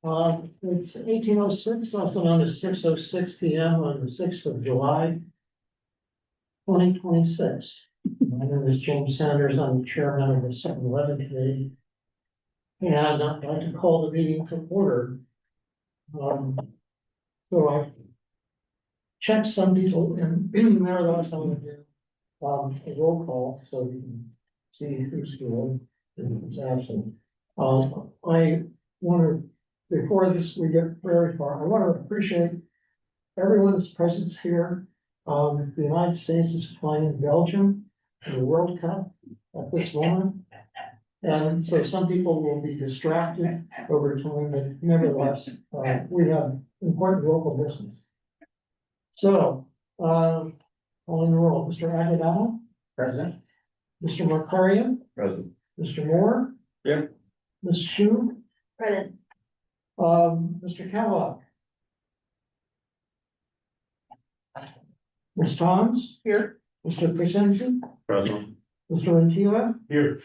It's 18:06, also known as 6:06 PM on the 6th of July, 2026. My name is James Sanders. I'm the chairman of the 7-Eleven committee. And I'd like to call the meeting to order. So I checked some people and nevertheless, I'm going to do a roll call so we can see who's here and who's absent. I want to, before we get very far, I want to appreciate everyone's presence here. The United States is playing Belgium in the World Cup at this moment. And so some people will be distracted over time, but nevertheless, we have important local business. So, on the roll, Mr. Aguilera. Present. Mr. Markarian. Present. Mr. Moore. Here. Ms. Shu. Present. Mr. Kellogg. Ms. Toms. Here. Mr. Crescenzi. Present. Mr. Antila. Here.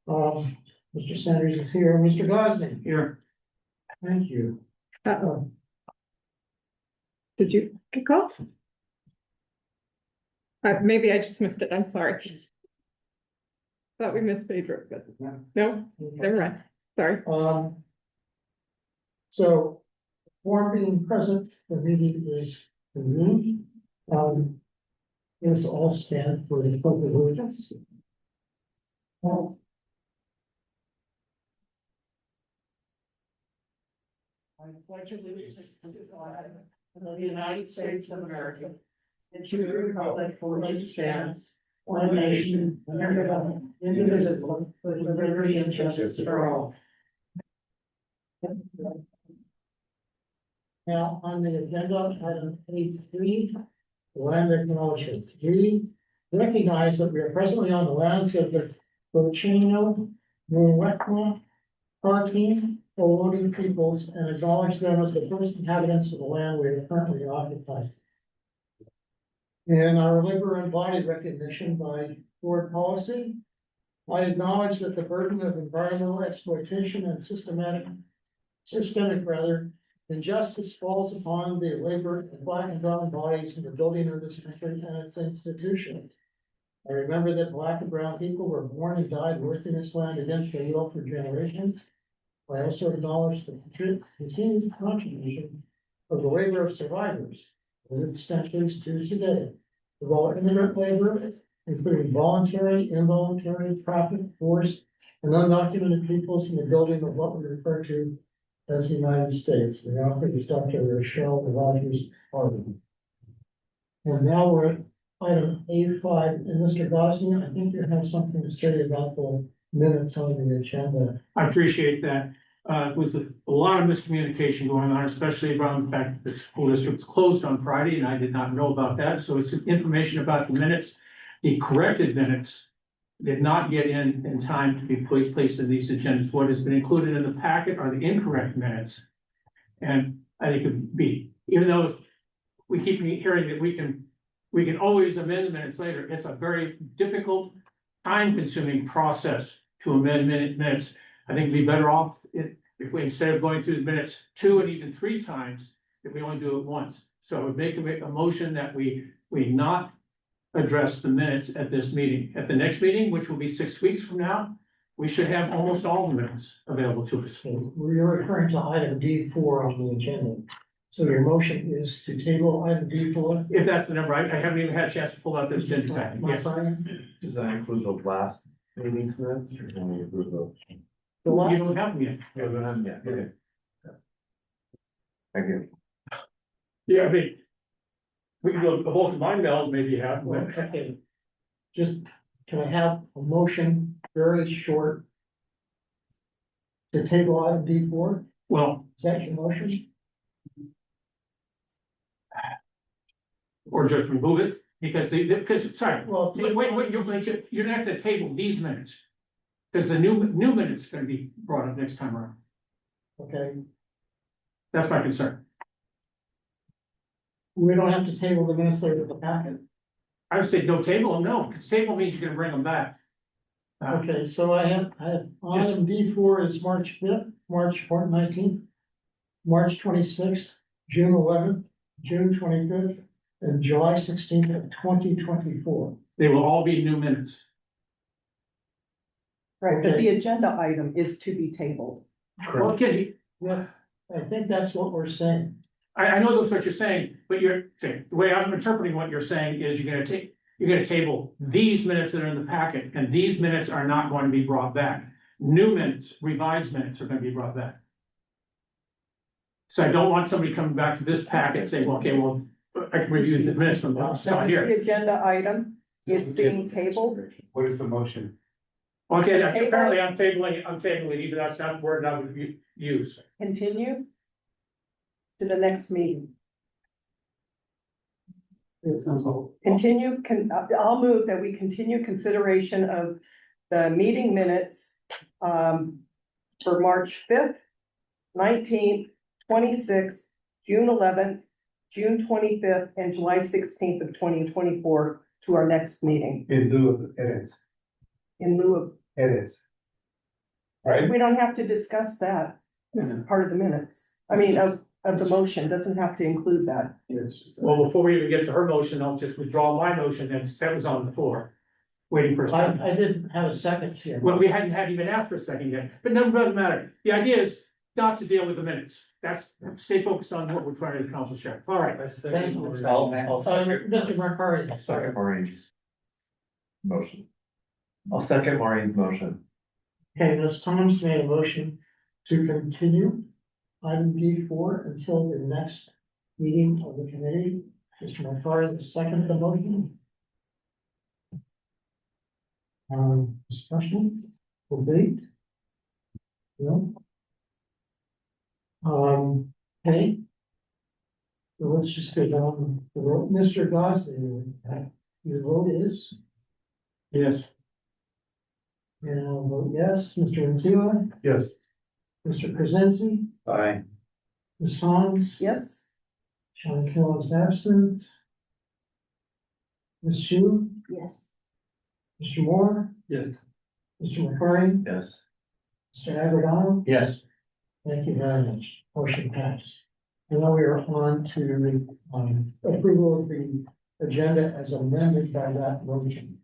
Mr. Sanders is here. Mr. Gosney. Here. Thank you. Did you kick off? Maybe I just missed it. I'm sorry. Thought we missed Pedro, but no, never mind. Sorry. So, for being present, the meeting is convened. This all stand for the pledge of allegiance. I pledge allegiance to the flag of the United States of America and to the republic for which it stands, one nation, under God, indivisible, with liberty and justice for all. Now, on the agenda, item 8.3, land acknowledgements. We recognize that we are presently on the lands of the Bochino, Muwekma, Parkin, Olodi peoples, and acknowledge them as the first inhabitants of the land we are currently occupying. In our labor embodied recognition by board policy, I acknowledge that the burden of environmental exploitation and systemic injustice falls upon the labor and black and brown bodies in the building of this country and its institutions. I remember that black and brown people were born and died working this land against their will for generations. I also acknowledge the continued contribution of the labor of survivors over centuries to today, of all immigrant labor, including voluntary, involuntary, trafficked, forced, and undocumented peoples in the building of what we refer to as the United States. The author is Dr. Rochelle Rogers Harmon. And now we're at item A5, and Mr. Gosney, I think you have something to say about the minutes on the agenda. I appreciate that. With a lot of miscommunication going on, especially around the fact that the school district was closed on Friday, and I did not know about that. So it's information about the minutes. The corrected minutes did not get in time to be placed in these agendas. What has been included in the packet are the incorrect minutes. And I think it'd be, even though we keep hearing that we can always amend the minutes later, it's a very difficult, time-consuming process to amend minutes. I think it'd be better off if we, instead of going through the minutes 2 and even 3 times, if we only do it once. So I would make a motion that we not address the minutes at this meeting. At the next meeting, which will be 6 weeks from now, we should have almost all the minutes available to us. We're referring to item D4 on the agenda. So your motion is to table item D4? If that's the number, I haven't even had a chance to pull out the agenda back. Yes. Does that include the last meeting's minutes or can we approve those? You don't have them yet. No, we don't have them yet. Okay. Thank you. Yeah, I mean, we can go both of my mail, maybe you have. Okay. Just, can I have a motion, very short, to table item D4? Well, Is that your motion? or just remove it, because sorry, Well, wait, you're gonna have to table these minutes. Because the new minutes are gonna be brought up next time around. okay, That's my concern. we don't have to table the minutes later with the packet. I would say no table them, no, because table means you're gonna bring them back. Okay, so I have item D4 is March 5th, March 19th, March 26th, June 11th, June 25th, and July 16th of 2024. They will all be new minutes. Right, but Okay. the agenda item is to be tabled. Okay, Yeah, I think that's what we're saying. I know that's what you're saying, but okay, the way I'm interpreting what you're saying is you're gonna table these minutes that are in the packet, and these minutes are not going to be brought back. New minutes, revised minutes are gonna be brought back. So I don't want somebody coming back to this packet saying, well, okay, well, I can review the minutes from it's not here. The agenda item is being tabled. What is the motion? Okay, Table. apparently I'm tabling, even that's not the word I would use. Continue to the next meeting. Continue, I'll move that we continue consideration of the meeting minutes for March 5th, 19th, 26th, June 11th, June 25th, and July 16th of 2024 to our next meeting In lieu of edits. in lieu of, Edits. Right? we don't have to discuss that as part of the minutes. I mean, of the motion, doesn't have to include that. Well, before we even get to her motion, I'll just withdraw my motion that was on the floor. Waiting for a second. I didn't have a second here. Well, we hadn't even asked for a second yet, but no, it doesn't matter. The idea is not to deal with the minutes. Stay focused on what we're trying to accomplish here. All right. Thank you. I'll second. Mr. McCarty. I'll second Maureen's motion. I'll second Maureen's motion. Okay, Ms. Thomas made a motion to continue item D4 until the next meeting of the committee. Mr. McCarty, second the motion. Discussion, debate? No? Okay. So let's just go down the road. Mr. Gosney, your vote is, Yes. and I'll vote yes. Mr. Antilla, Yes. Mr. Krasinski, Aye. Ms. Thomas, Yes? Sean Kelly is absent. Ms. Shu, Yes. Mr. Moore, Yes. Mr. McCarty, Yes. Mr. Agardano. Yes. Thank you very much. Motion passed. And now we are on to the approval of the agenda as amended by that motion.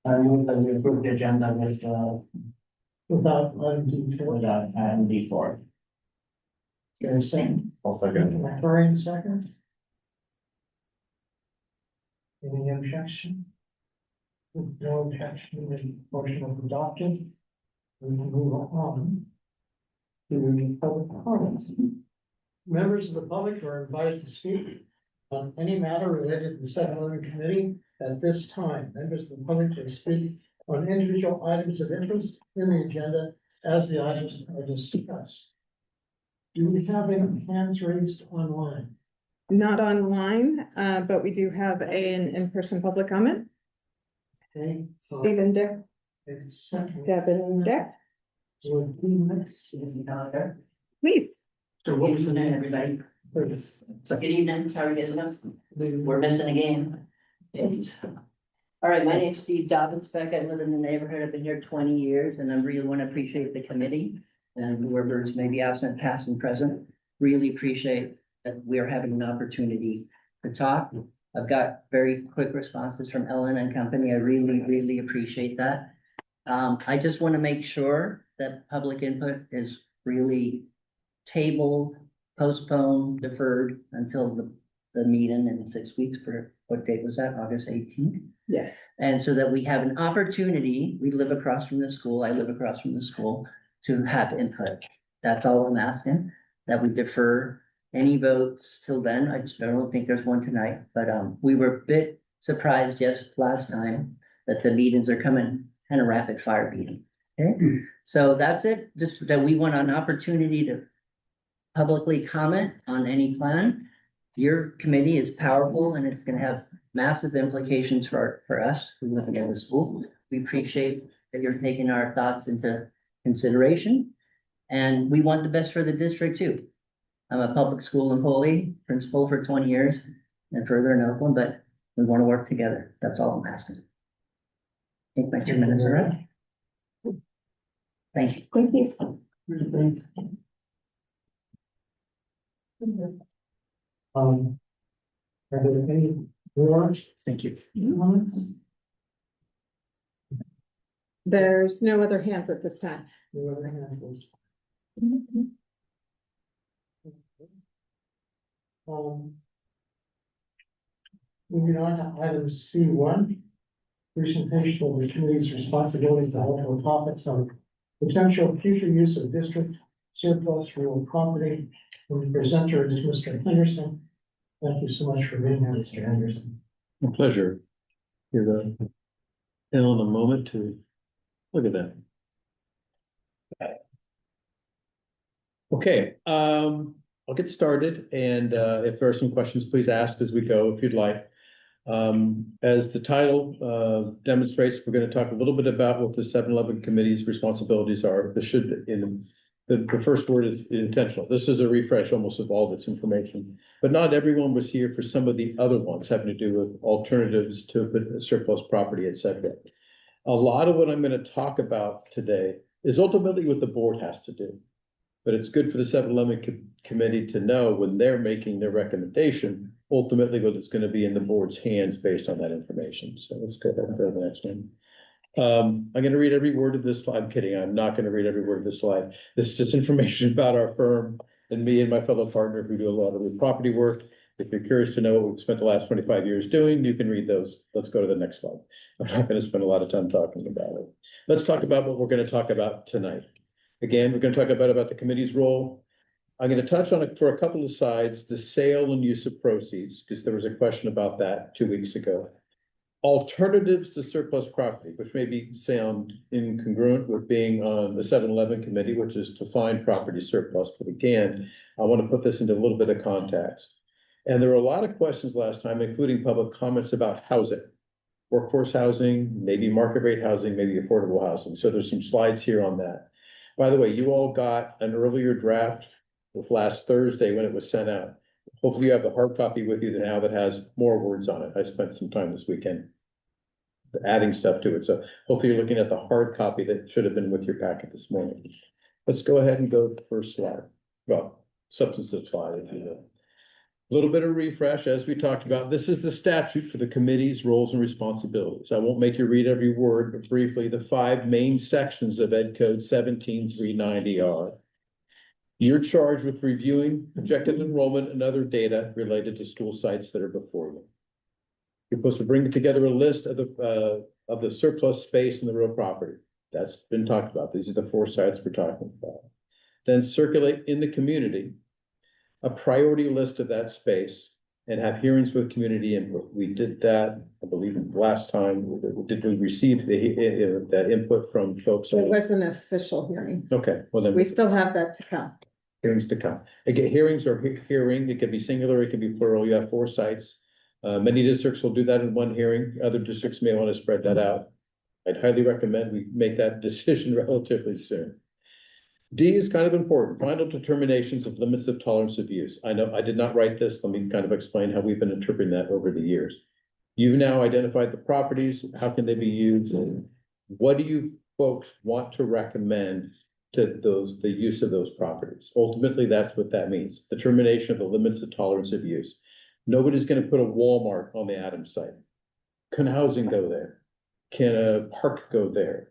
I move that we approve the agenda with, Without item D4. without item D4. Is there a second? I'll second. McCarty, second. Any objection? With no objection, the motion is adopted. We can move on to the public comments. Members of the public are invited to speak on any matter related to the settlement committee at this time. Members of the public may speak on individual items of interest in the agenda as the items are discussed. Do we have any hands raised online? Not online, but we do have an in-person public comment. Okay. Stephen Dick, It's second. Devin Dick, Would be next. please. So what was the Good evening, name? everybody. Please. So good evening, how are you guys doing? We're missing a game. All right, my name's Steve Dobbins. I live in the neighborhood. I've been here 20 years and I really want to appreciate the committee and whoever's maybe absent, past and present. Really appreciate that we're having an opportunity to talk. I've got very quick responses from Ellen and company. I really appreciate that. I just want to make sure that public input is really tabled, postponed, deferred until the meeting in 6 weeks for, what date was that? August 18th? Yes. And so that we have an opportunity, we live across from the school, I live across from the school, to have input. That's all I'm asking, that we defer any votes till then. I don't think there's one tonight, but we were a bit surprised last time that the meetings are coming kind of rapid fire meeting. Okay, so that's it, just that we want an opportunity to publicly comment on any plan. Your committee is powerful and it's gonna have massive implications for us who live in the school. We appreciate that you're taking our thoughts into consideration. And we want the best for the district too. I'm a public school employee, principal for 20 years and further in Oakland, but we want to work together. That's all I'm asking. think my 2 minutes are up. Thank you. Thank you. Are there any more Thank you. comments? There's no other hands at this time. No other hands? Moving on to item C1. Presentation of the committee's responsibilities to help topics on potential future use of district surplus real property. And the presenter is Mr. Henderson. Thank you so much for being here, Mr. Henderson. My pleasure. Give Ellen a moment to look at that. Okay, I'll get started, and if there are some questions, please ask as we go if you'd like. As the title demonstrates, we're going to talk a little bit about what the 7-Eleven committee's responsibilities are. This should, the first word is intentional. This is a refresh almost of all of its information, but not everyone was here for some of the other ones having to do with alternatives to surplus property, etc. A lot of what I'm going to talk about today is ultimately what the board has to do. But it's good for the 7-Eleven committee to know when they're making their recommendation, ultimately what it's going to be in the board's hands based on that information. So let's go ahead and go to the next one. I'm going to read every word of this slide. I'm kidding. I'm not going to read every word of this slide. This is just information about our firm and me and my fellow partner who do a lot of the property work. If you're curious to know what we've spent the last 25 years doing, you can read those. Let's go to the next slide. I'm not going to spend a lot of time talking about it. Let's talk about what we're going to talk about tonight. Again, we're going to talk about the committee's role. I'm going to touch on it for a couple of sides, the sale and use of proceeds, because there was a question about that 2 weeks ago. Alternatives to surplus property, which may sound incongruent with being on the 7-Eleven committee, which is to find property surplus. But again, I want to put this into a little bit of context. And there were a lot of questions last time, including public comments about housing, workforce housing, maybe market rate housing, maybe affordable housing. So there's some slides here on that. By the way, you all got an earlier draft of last Thursday when it was sent out. Hopefully you have the hard copy with you now that has more words on it. I spent some time this weekend adding stuff to it. So hopefully you're looking at the hard copy that should have been with your packet this morning. Let's go ahead and go to the first slide. Well, substantive slide, if you will. A little bit of refresh, as we talked about. This is the statute for the committee's roles and responsibilities. I won't make you read every word, but briefly, the 5 main sections of Ed Code 17390 are: you're charged with reviewing projected enrollment and other data related to school sites that are before you. You're supposed to bring together a list of the surplus space and the real property. That's been talked about. These are the 4 sites we're talking about. Then circulate in the community a priority list of that space and have hearings with community input. We did that, I believe, last time. Did we receive that input from folks? It was an official hearing. Okay, well then. We still have that to come. Hearings to come. Again, hearings are hearing. It can be singular, it can be plural. You have 4 sites. Many districts will do that in one hearing. Other districts may want to spread that out. I'd highly recommend we make that decision relatively soon. D is kind of important. Final determinations of limits of tolerance of use. I know I did not write this. Let me kind of explain how we've been interpreting that over the years. You've now identified the properties. How can they be used? What do you folks want to recommend to the use of those properties? Ultimately, that's what that means. Determination of the limits of tolerance of use. Nobody's going to put a Walmart on the Adams site. Can housing go there? Can a park go there?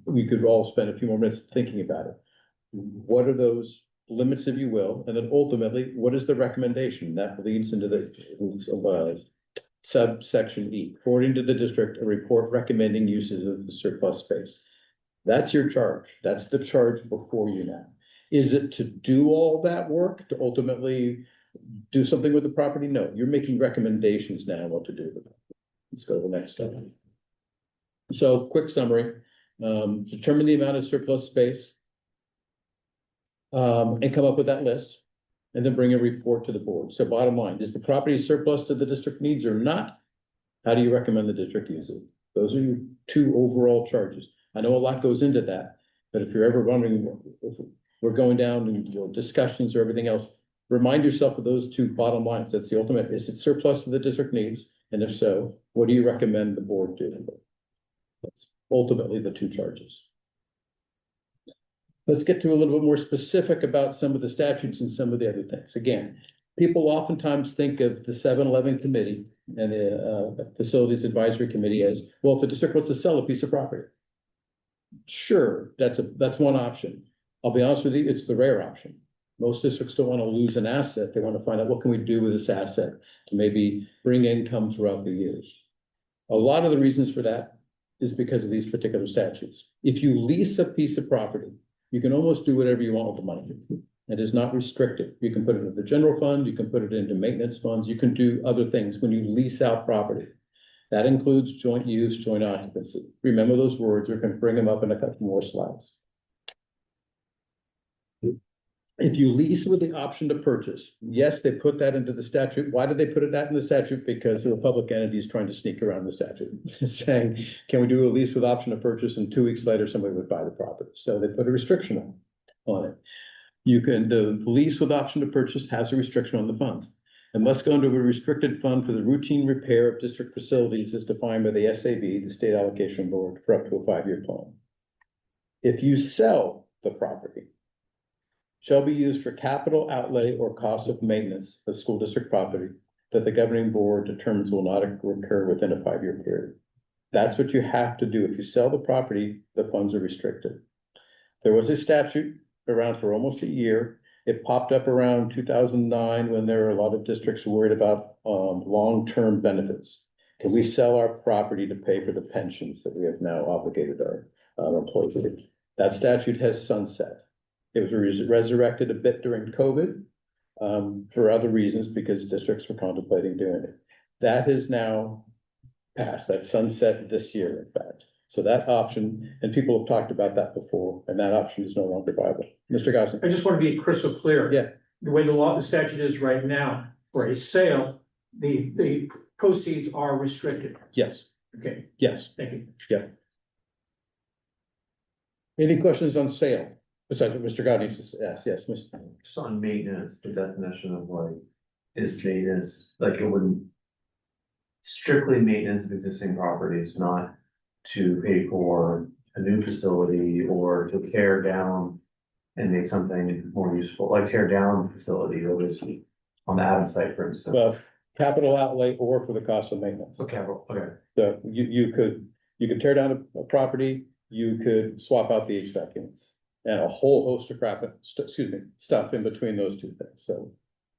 We could all spend a few more minutes thinking about it. What are those limits, if you will? And then ultimately, what is the recommendation? That leads into the subsection E, forwarding to the district a report recommending uses of the surplus space. That's your charge. That's the charge before you now. Is it to do all that work, to ultimately do something with the property? No, you're making recommendations now on what to do with it. Let's go to the next slide. So quick summary, determine the amount of surplus space and come up with that list and then bring a report to the board. So bottom line, is the property surplus to the district needs or not? How do you recommend the district use it? Those are your 2 overall charges. I know a lot goes into that, but if you're ever wondering if we're going down in discussions or everything else, remind yourself of those 2 bottom lines. That's the ultimate. Is it surplus to the district needs? And if so, what do you recommend the board do? That's ultimately the two charges. Let's get to a little bit more specific about some of the statutes and some of the other things. Again, people oftentimes think of the 7-Eleven committee and the Facilities Advisory Committee as, well, if the district wants to sell a piece of property. Sure, that's one option. I'll be honest with you, it's the rare option. Most districts don't want to lose an asset. They want to find out what can we do with this asset to maybe bring income throughout the years. A lot of the reasons for that is because of these particular statutes. If you lease a piece of property, you can almost do whatever you want with the money. It is not restricted. You can put it in the general fund, you can put it into maintenance funds, you can do other things when you lease out property. That includes joint use, joint occupancy. Remember those words, we're going to bring them up in a couple more slides. If you lease with the option to purchase, yes, they put that into the statute. Why did they put that in the statute? Because the public entity is trying to sneak around the statute, saying, can we do a lease with option to purchase? And 2 weeks later, somebody would buy the property. So they put a restriction on it. The lease with option to purchase has a restriction on the funds. It must go into a restricted fund for the routine repair of district facilities as defined by the SAB, the State Allocation Board, for up to a 5-year plan. If you sell the property, shall be used for capital outlay or cost of maintenance of school district property that the governing board determines will not occur within a 5-year period. That's what you have to do. If you sell the property, the funds are restricted. There was a statute around for almost a year. It popped up around 2009 when there were a lot of districts worried about long-term benefits. Can we sell our property to pay for the pensions that we have now obligated our employees to? That statute has sunset. It was resurrected a bit during COVID for other reasons because districts were contemplating doing it. That has now passed. That sunset this year, in fact. So that option, and people have talked about that before, and that option is no longer viable. Mr. Gosney. I just want to be crystal clear. Yeah. The way the statute is right now, for a sale, the proceeds are restricted. Yes. Okay, Yes. thank you. Yeah. Any questions on sale? Besides what Mr. God needs to ask, yes, Mr. Just on maintenance, the definition of like, is maintenance, like it wouldn't. Strictly maintenance of existing properties, not to pay for a new facility or to tear down. And make something more useful, like tear down the facility that was on the Adams site, for instance. Well, capital outlay or for the cost of maintenance. Okay, okay. So you could tear down a property, you could swap out the HVAC units. And a whole host of stuff in between those two things. So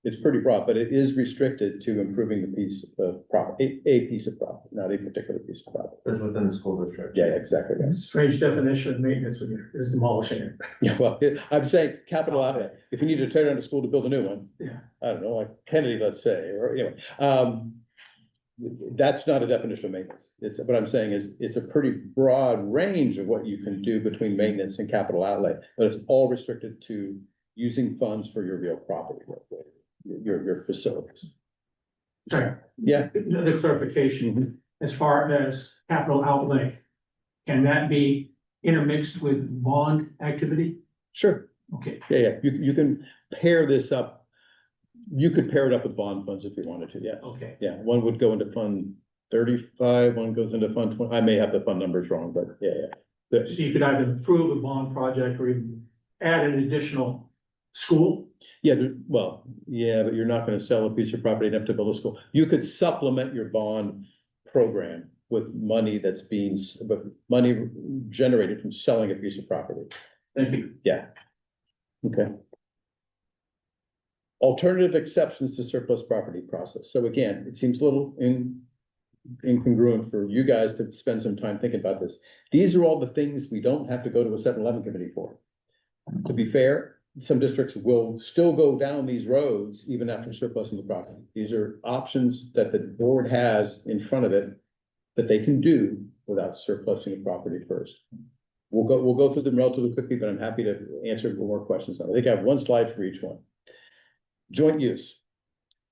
it's pretty broad, but it is restricted to improving the piece of property, a piece of property, not a particular piece of property. That's within the school district. Yeah, exactly. Yes. Strange definition of maintenance is demolishing it. Yeah, well, I'm saying capital outlay. If you need to tear down a school to build a new one, Yeah. I don't know, like Kennedy, let's say, or anyway, that's not a definition of maintenance. What I'm saying is it's a pretty broad range of what you can do between maintenance and capital outlay, but it's all restricted to using funds for your real property, your facilities. Sorry. Yeah. Another clarification, Mhm. as far as capital outlay, can that be intermixed with bond activity? Sure. Okay, Yeah. You can pair this up. You could pair it up with bond funds if you wanted to, yeah. okay. Yeah, one would go into fund 35, one goes into fund 20. I may have the fund numbers wrong, but yeah. So you could either improve a bond project or even add an additional school? Yeah, but you're not gonna sell a piece of property enough to build a school. You could supplement your bond program with money money generated from selling a piece of property. Thank you. Yeah. Okay. Alternative exceptions to surplus property process. So again, it seems a little incongruent for you guys to spend some time thinking about this. These are all the things we don't have to go to a 7-Eleven committee for. To be fair, some districts will still go down these roads even after surplusing the property. These are options that the board has in front of it that they can do without surplusing the property first. We'll go through them relatively quickly, but I'm happy to answer more questions. I think I have one slide for each one. Joint use.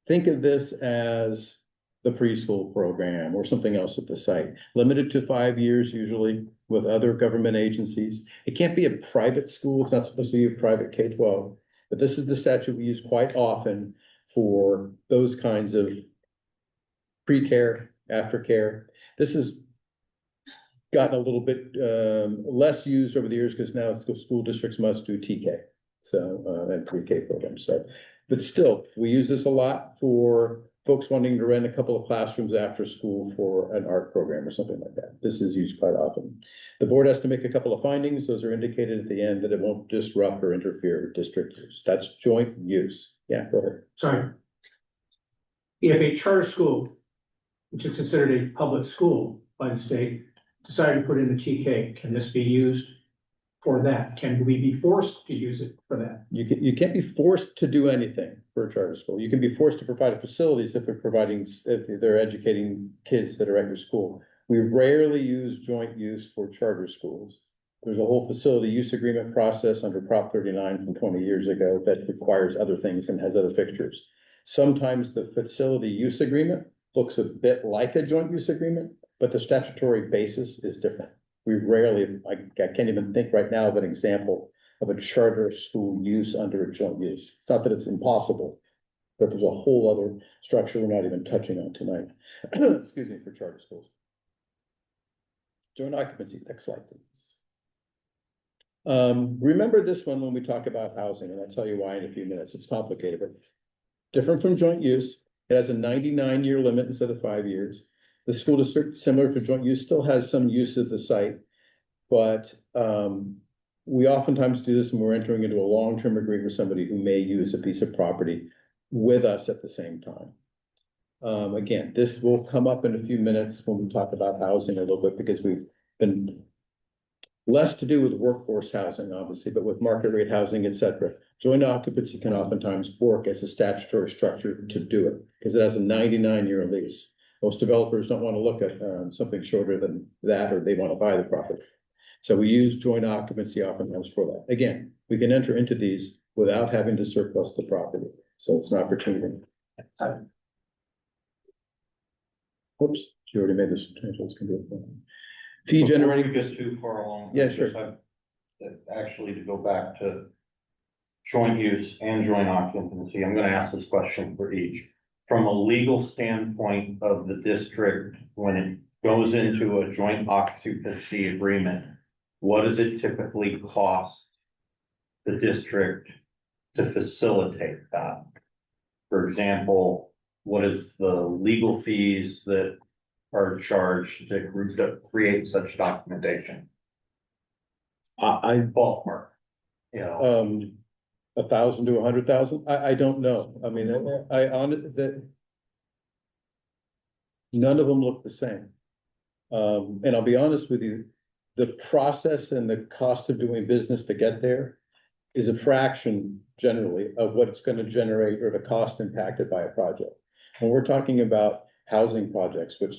Think of this as the preschool program or something else at the site, limited to 5 years usually with other government agencies. It can't be a private school. It's not supposed to be a private K-12, but this is the statute we use quite often for those kinds of pre-care, aftercare. This is gotten a little bit, less used over the years because now school districts must do TK. So, and pre-K programs, so, but still, we use this a lot for folks wanting to rent a couple of classrooms after school for an art program or something like that. This is used quite often. The board has to make a couple of findings. Those are indicated at the end that it won't disrupt or interfere with district use. That's joint use. Yeah, go ahead. Sorry. If a charter school, which is considered a public school by the state, decided to put in the TK, can this be used for that? Can we be forced to use it for that? You can't be forced to do anything for a charter school. You can be forced to provide facilities if they're educating kids that are at your school. We rarely use joint use for charter schools. There's a whole facility use agreement process under Prop 39 from 20 years ago that requires other things and has other fixtures. Sometimes the facility use agreement looks a bit like a joint use agreement, but the statutory basis is different. We rarely, I can't even think right now of an example of a charter school use under a joint use. It's not that it's impossible, but there's a whole other structure we're not even touching on tonight. Excuse me, for charter schools. Joint occupancy, next slide, please. Remember this one when we talk about housing, and I'll tell you why in a few minutes. It's complicated, but different from joint use. It has a 99-year limit instead of 5 years. The school district, similar to joint use, still has some use of the site, but we oftentimes do this when we're entering into a long-term agreement with somebody who may use a piece of property with us at the same time. Again, this will come up in a few minutes when we talk about housing a little bit, because we've been less to do with workforce housing, obviously, but with market rate housing, et cetera. Joint occupancy can oftentimes work as a statutory structure to do it, because it has a 99-year lease. Most developers don't want to look at something shorter than that, or they want to buy the property. So we use joint occupancy oftentimes for that. Again, we can enter into these without having to surplus the property. So it's an opportunity. Oops, you already made this. Fee generating. Before we get too far along. Yeah, sure. Actually, to go back to joint use and joint occupancy, I'm gonna ask this question for each. From a legal standpoint of the district, when it goes into a joint occupancy agreement, what does it typically cost the district to facilitate that? For example, what is the legal fees that are charged to create such documentation? I Ballpark, you know. 1,000 to 100,000. I don't know. I mean, I on that. None of them look the same. And I'll be honest with you, the process and the cost of doing business to get there is a fraction generally of what it's going to generate or the cost impacted by a project. When we're talking about housing projects, which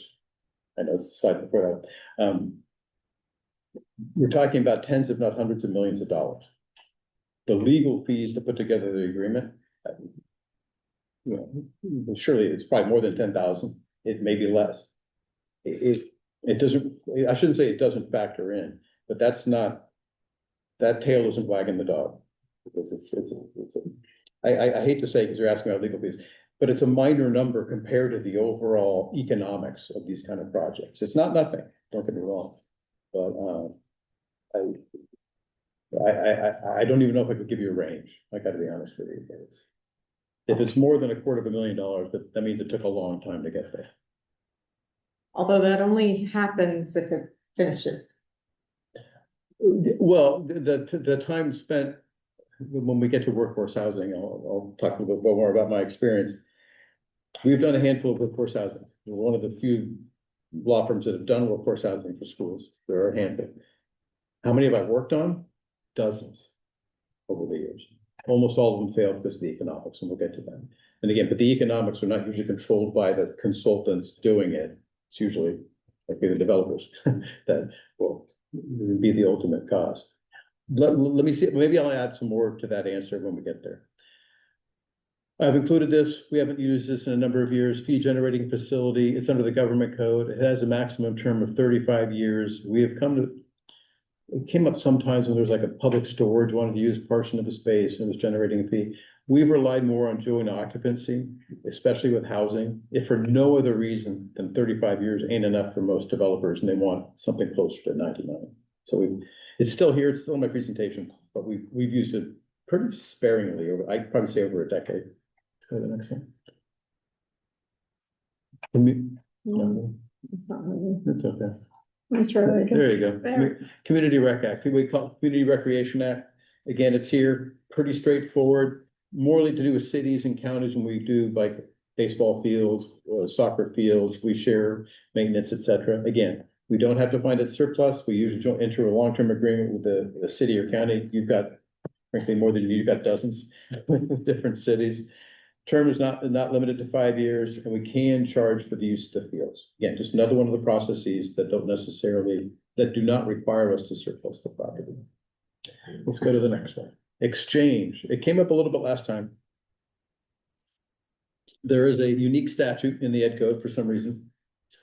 I know it's the slide before that, we're talking about tens, if not hundreds of millions of dollars. The legal fees to put together the agreement, surely it's probably more than 10,000. It may be less. It doesn't, I shouldn't say it doesn't factor in, but that's not, that tail isn't wagging the dog. Because I hate to say, because you're asking about legal fees, but it's a minor number compared to the overall economics of these kind of projects. It's not nothing, don't get me wrong, but I don't even know if I could give you a range. I got to be honest with you. If it's more than $250,000, that means it took a long time to get there. Although that only happens if it finishes. Well, the time spent when we get to workforce housing, I'll talk a little bit more about my experience. We've done a handful of workforce housing. We're one of the few law firms that have done workforce housing for schools. There are a handful. How many have I worked on? Dozens over the years. Almost all of them failed because of the economics, and we'll get to that. And again, but the economics are not usually controlled by the consultants doing it. It's usually like the developers that will be the ultimate cost. Let me see, maybe I'll add some more to that answer when we get there. I've included this. We haven't used this in a number of years. Fee generating facility. It's under the government code. It has a maximum term of 35 years. We have come to, it came up sometimes when there's like a public storage, wanted to use a portion of the space and it was generating a fee. We've relied more on joint occupancy, especially with housing, if for no other reason than 35 years ain't enough for most developers and they want something closer to 99. So it's still here, it's still in my presentation, but we've used it pretty sparingly over, I'd probably say over a decade. Let's go to the next one. No, It's not really. it's okay. I'm sure I can. There you go. There. Community Rec Act, we call it Community Recreation Act. Again, it's here, pretty straightforward, morely to do with cities and counties when we do like baseball fields, soccer fields, we share maintenance, et cetera. Again, we don't have to find it surplus. We usually don't enter a long-term agreement with the city or county. You've got, frankly, more than you've got dozens with different cities. Term is not limited to 5 years, and we can charge for the use of the fields. Again, just another one of the processes that do not require us to surplus the property. Let's go to the next one. Exchange. It came up a little bit last time. There is a unique statute in the Ed Code for some reason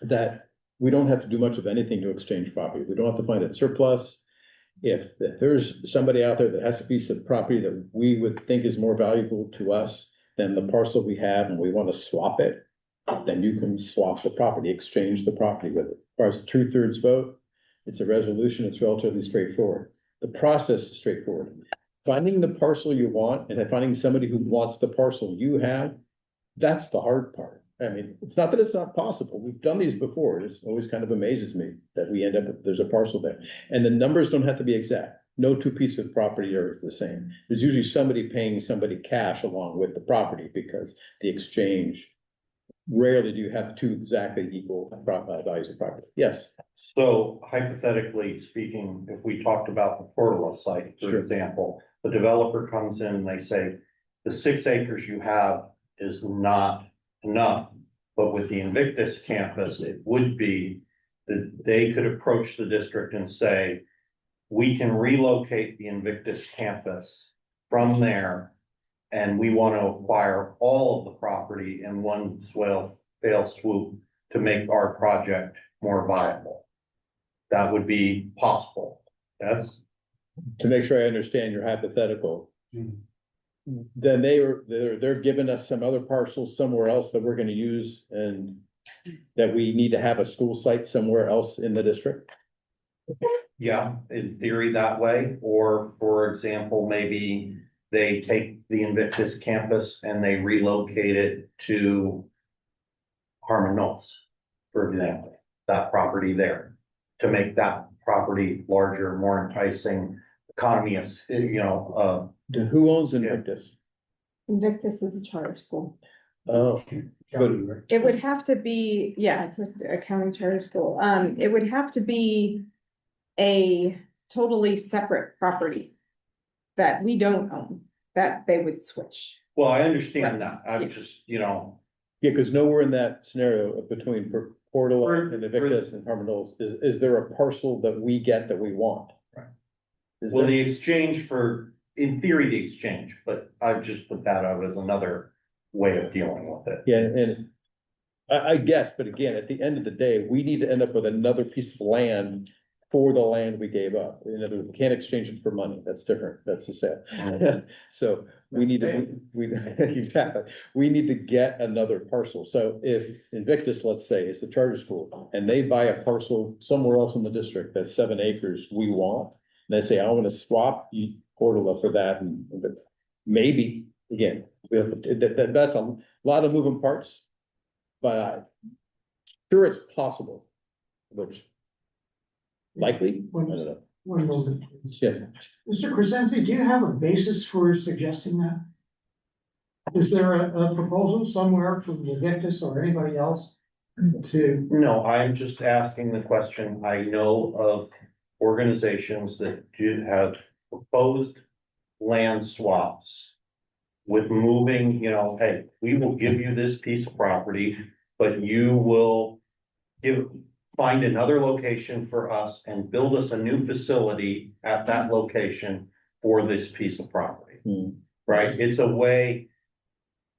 that we don't have to do much of anything to exchange property. We don't have to find it surplus. If there's somebody out there that has a piece of property that we would think is more valuable to us than the parcel we have and we want to swap it, then you can swap the property, exchange the property with it. As far as 2/3 vote, it's a resolution, it's relatively straightforward. The process is straightforward. Finding the parcel you want and then finding somebody who wants the parcel you have, that's the hard part. I mean, it's not that it's not possible. We've done these before. It always kind of amazes me that we end up, there's a parcel there. And the numbers don't have to be exact. No two pieces of property are the same. There's usually somebody paying somebody cash along with the property because the exchange, rarely do you have two exactly equal values of property. Yes. So hypothetically speaking, if we talked about the Portola site, for Sure. example, the developer comes in and they say, the 6 acres you have is not enough, but with the Invictus campus, it would be that they could approach the district and say, we can relocate the Invictus campus from there, and we want to acquire all of the property in one fell swoop to make our project more viable. That would be possible. That's To make sure I understand your hypothetical. Then they're giving us some other parcels somewhere else that we're gonna use and that we need to have a school site somewhere else in the district. yeah, in theory that way, or for example, maybe they take the Invictus campus and they relocate it to Harmon Knowles, for example, that property there, to make that property larger, more enticing, economy of, Who owns Invictus? Invictus is a charter school. Oh, but It would have to be, yeah, it's a county charter school. It would have to be a totally separate property that we don't own, that they would switch. well, I understand that, Yeah. I'm just, yeah, because nowhere in that scenario between Portola For- and Invictus and Harmon Knowles, is there a parcel that we get that we want? Right. Is well, there? the exchange in theory, the exchange, but I've just put that out as another way of dealing with it. Yeah, and I guess, but again, at the end of the day, we need to end up with another piece of land for the land we gave up. In other words, we can't exchange it for money. That's different. That's the sale. So we need to, exactly, we need to get another parcel. So if Invictus, let's say, is the charter school and they buy a parcel somewhere else in the district that's 7 acres we want, and they say, I want to swap Portola for that, and maybe, again, that's a lot of moving parts, but I'm sure it's possible, which likely, I don't know. One of those. Yeah. Mr. Crescenzi, do you have a basis for suggesting that? Is there a proposal somewhere from the Invictus or anybody else to? No, I'm just asking the question. I know of organizations that do have proposed land swaps with moving, hey, we will give you this piece of property, but you will find another location for us and build us a new facility at that location for this piece of property, right? It's a way.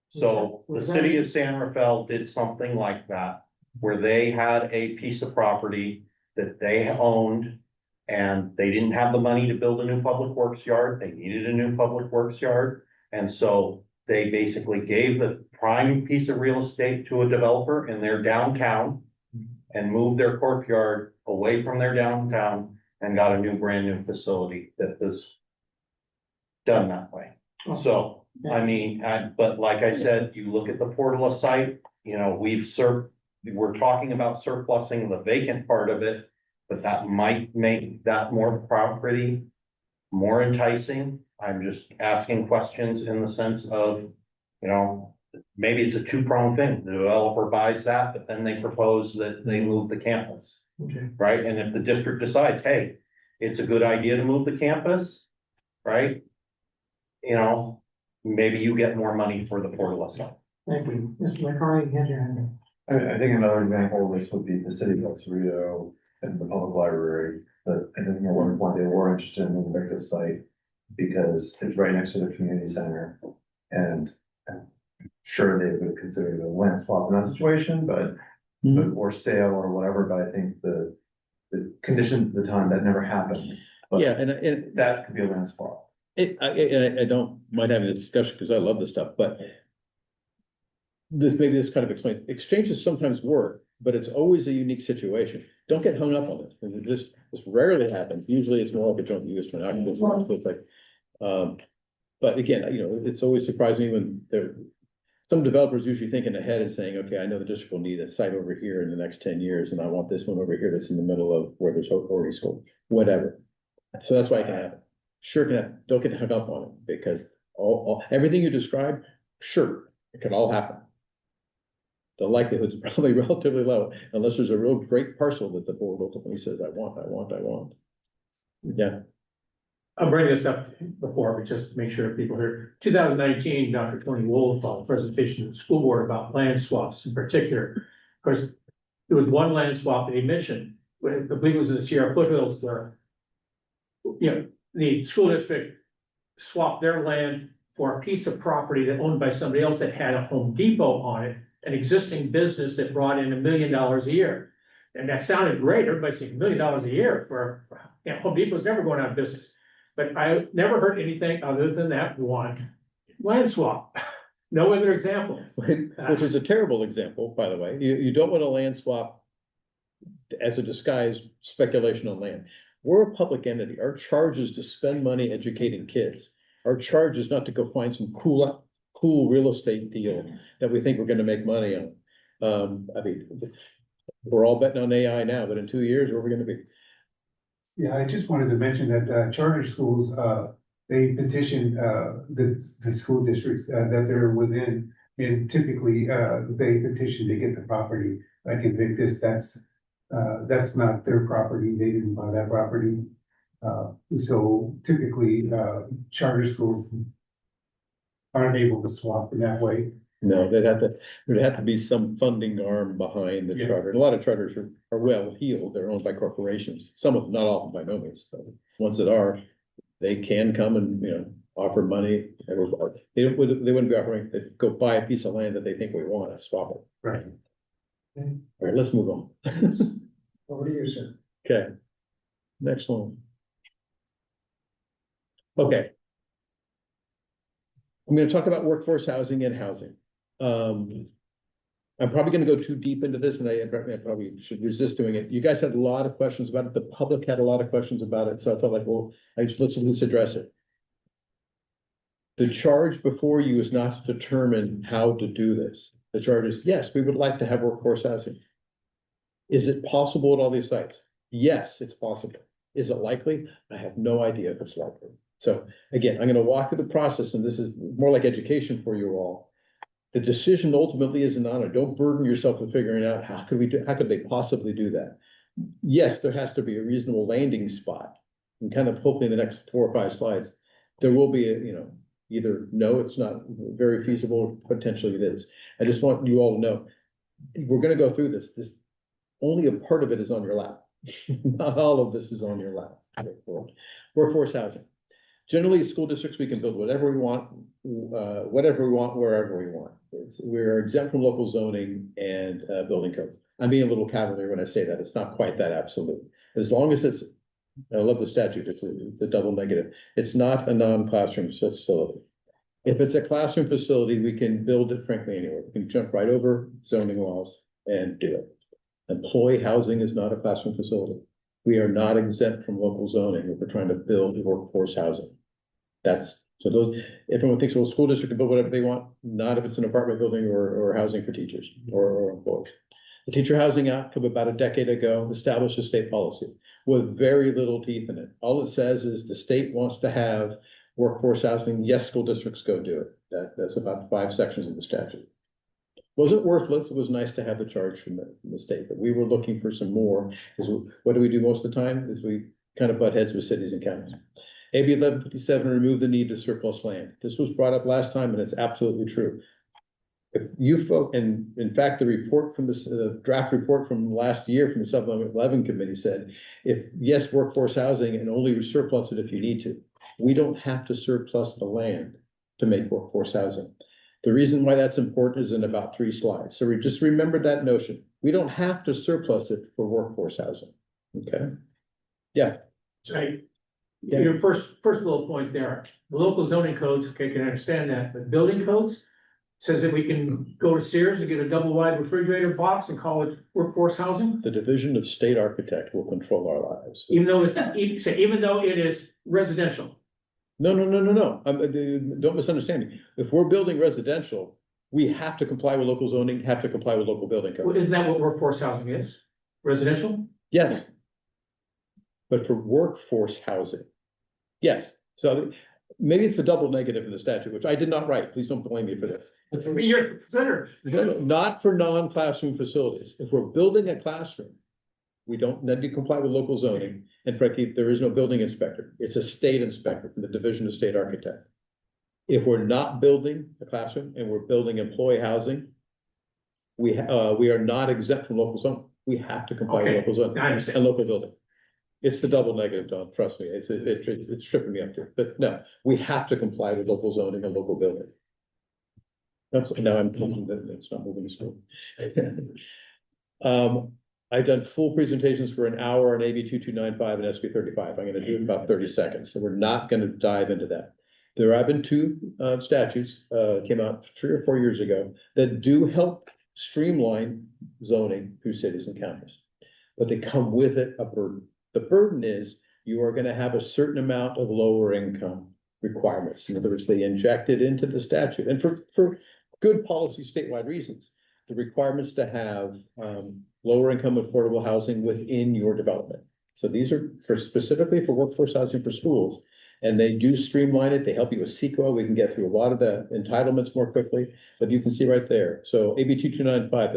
So the city of San Rafael did something like that, where they had a piece of property that they owned And they didn't have the money to build a new public works yard, they needed a new public works yard. And so they basically gave the prime piece of real estate to a developer in their downtown. And moved their courtyard away from their downtown and got a new, brand new facility that was done that way. So, I mean, but like I said, you look at the Portola site, you know, we're talking about surplusing the vacant part of it. But that might make that more property more enticing. I'm just asking questions in the sense of, you know, maybe it's a two-pronged thing. The developer buys that, but then they propose that they move the campus, Okay. right? And if the district decides, hey, it's a good idea to move the campus, right? You know, maybe you get more money for the Portola site. Thank you. Mr. McCarty, hand your hand up. I think another example of this would be the city of Cerrito and the public library, but I think at one point they were interested in the Victor site because it's right next to the community center. And I'm sure they would consider it a land swap in that situation, but or sale or whatever, but I think the conditions at the time that never happened. But Yeah, and that could be a land swap. I don't mind having this discussion because I love this stuff, but this kind of explains, exchanges sometimes work, but it's always a unique situation. Don't get hung up on it. And this rarely happens. Usually it's more like a joint use joint occupancy. It's like, but again, you know, it's always surprising when some developers usually thinking ahead and saying, okay, I know the district will need a site over here in the next 10 years, and I want this one over here that's in the middle of where there's already school, whatever. So that's why it can happen. Sure can happen. Don't get hung up on it because everything you described, sure, it can all happen. The likelihood is probably relatively low, unless there's a real great parcel that the board ultimately says, I want. Yeah. I'll bring this up before, but just to make sure people hear. 2019, Dr. Tony Wold filed a presentation to the school board about land swaps in particular. Of course, there was one land swap that he mentioned, I believe it was in the Sierra foothills where, you know, the school district swapped their land for a piece of property that owned by somebody else that had a Home Depot on it, an existing business that brought in $1 million a year. And that sounded great. Everybody's saying $1 million a year for, you know, Home Depot's never going out of business. But I never heard anything other than that one land swap. No other example. Which is a terrible example, by the way. You don't want a land swap as a disguised speculation on land. We're a public entity. Our charge is to spend money educating kids. Our charge is not to go find some cool real estate deal that we think we're gonna make money on. I mean, we're all betting on AI now, but in 2 years, where are we gonna be? Yeah, I just wanted to mention that charter schools, they petition the school districts that they're within. And typically, they petition to get the property, like in Victus, that's not their property, they didn't buy that property. So typically, charter schools aren't able to swap in that way. No, there'd have to be some funding arm behind the Yeah. charter. A lot of charters are well heeled. They're owned by corporations. Some of them, not all by no means, but ones that are, they can come and, you know, offer money. They wouldn't be offering, they'd go buy a piece of land that they think we want and swap it. Right. All right, let's move on. Over to you, sir. Okay. Next one. Okay. I'm gonna talk about workforce housing and housing. I'm probably gonna go too deep into this and I probably should resist doing it. You guys had a lot of questions about it. The public had a lot of questions about it, so I felt like, well, let's at least address it. The charge before you is not to determine how to do this. The charge is, yes, we would like to have workforce housing. Is it possible at all these sites? Yes, it's possible. Is it likely? I have no idea if it's likely. So again, I'm gonna walk through the process, and this is more like education for you all. The decision ultimately is an honor. Don't burden yourself with figuring out how could they possibly do that? Yes, there has to be a reasonable landing spot. And kind of hopefully in the next 4 or 5 slides, there will be a, you know, either no, it's not very feasible, potentially it is. I just want you all to know, we're gonna go through this. Only a part of it is on your lap. Not all of this is on your lap. Workforce housing. Generally, school districts, we can build whatever we want, wherever we want. We're exempt from local zoning and building codes. I'm being a little cavalier when I say that. It's not quite that absolute. As long as it's I love the statute, it's a double negative. It's not a non-classroom facility. If it's a classroom facility, we can build it frankly anywhere. We can jump right over zoning laws and do it. Employee housing is not a classroom facility. We are not exempt from local zoning if we're trying to build workforce housing. That's, so those, everyone thinks, well, school district can build whatever they want, not if it's an apartment building or housing for teachers or employees. The Teacher Housing Act of about a decade ago established a state policy with very little teeth in it. All it says is the state wants to have workforce housing. Yes, school districts go do it. That's about 5 sections of the statute. Wasn't worthless. It was nice to have the charge from the state, but we were looking for some more. Because what do we do most of the time? Is we kind of butt heads with cities and counties. AB 1157 removed the need to surplus land. This was brought up last time, and it's absolutely true. If you folk, and in fact, the report from this draft report from last year from the 711 committee said, if yes, workforce housing, and only surplus it if you need to. We don't have to surplus the land to make workforce housing. The reason why that's important is in about 3 slides. So we just remember that notion. We don't have to surplus it for workforce housing. Okay. Yeah. Right. Yeah. Your first little point there, the local zoning codes, okay, can understand that, but building codes says that we can go to Sears and get a double wide refrigerator box and call it workforce housing, The Division of State Architect will control our lives. even though even though it is residential. No. Don't misunderstand me. If we're building residential, we have to comply with local zoning, have to comply with local building Well, codes. isn't that what workforce housing is? Residential? Yes. But for workforce housing, yes. So maybe it's the double negative in the statute, which I did not write. Please don't blame me for this. You're consider. Not for non-classroom facilities. If we're building a classroom, we don't need to comply with local zoning. And frankly, there is no building inspector. It's a state inspector from the Division of State Architect. If we're not building a classroom and we're building employee housing, we are not exempt from local zoning. We have to comply with Okay, local zoning I understand. and local building. It's the double negative, Don, trust me. It's tripping me up too. But no, we have to comply with local zoning and local building. That's, now I'm thinking that it's not moving to school. I've done full presentations for an hour on AB 2295 and SB 35. I'm gonna do it in about 30 seconds, so we're not gonna dive into that. There have been 2 statutes, came out 3 or 4 years ago, that do help streamline zoning through cities and counties. But they come with it a burden. The burden is you are gonna have a certain amount of lower income requirements. In other words, they inject it into the statute, and for good policy statewide reasons. The requirements to have lower income affordable housing within your development. So these are specifically for workforce housing for schools. And they do streamline it. They help you with CEQA. We can get through a lot of the entitlements more quickly, but you can see right there. So AB 2295,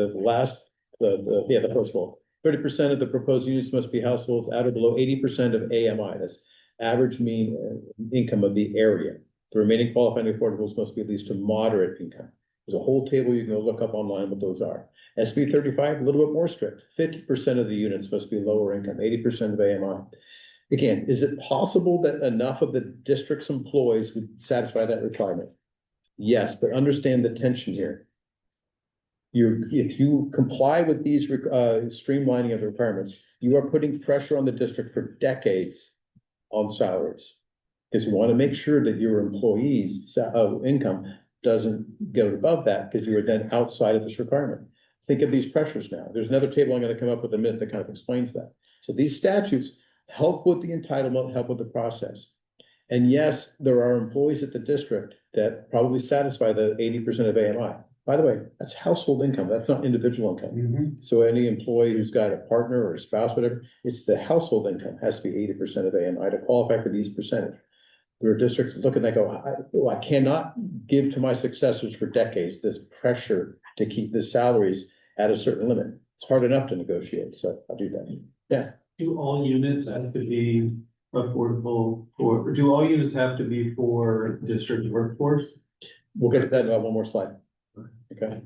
the first one, 30% of the proposed units must be households at or below 80% of AMI. That's average mean income of the area. The remaining qualifying affordables must be at least a moderate income. There's a whole table you can go look up online what those are. SB 35, a little bit more strict. 50% of the units must be lower income, 80% of AMI. Again, is it possible that enough of the district's employees would satisfy that requirement? Yes, but understand the tension here. If you comply with these streamlining of the requirements, you are putting pressure on the district for decades on salaries. Because you want to make sure that your employees' income doesn't go above that, because you are then outside of this requirement. Think of these pressures now. There's another table I'm going to come up with in a minute that kind of explains that. So these statutes help with the entitlement, help with the process. And yes, there are employees at the district that probably satisfy the 80% of AMI. By the way, that's household income. That's not individual income. So any employee who's got a partner or a spouse, whatever, it's the household income has to be 80% of AMI to qualify for these percentage. There are districts that look and they go, I cannot give to my successors for decades this pressure to keep the salaries at a certain limit. It's hard enough to negotiate, so I'll do that. Yeah. Do all units have to be affordable for, do all units have to be for district workforce? We'll get to that in one more slide. Okay.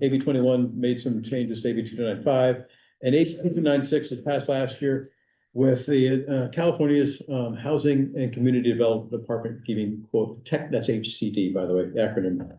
AB 21 made some changes to AB 2295, and AB 2296 was passed last year with the California's Housing and Community Development Department giving quote tech, that's HCD, by the way, acronym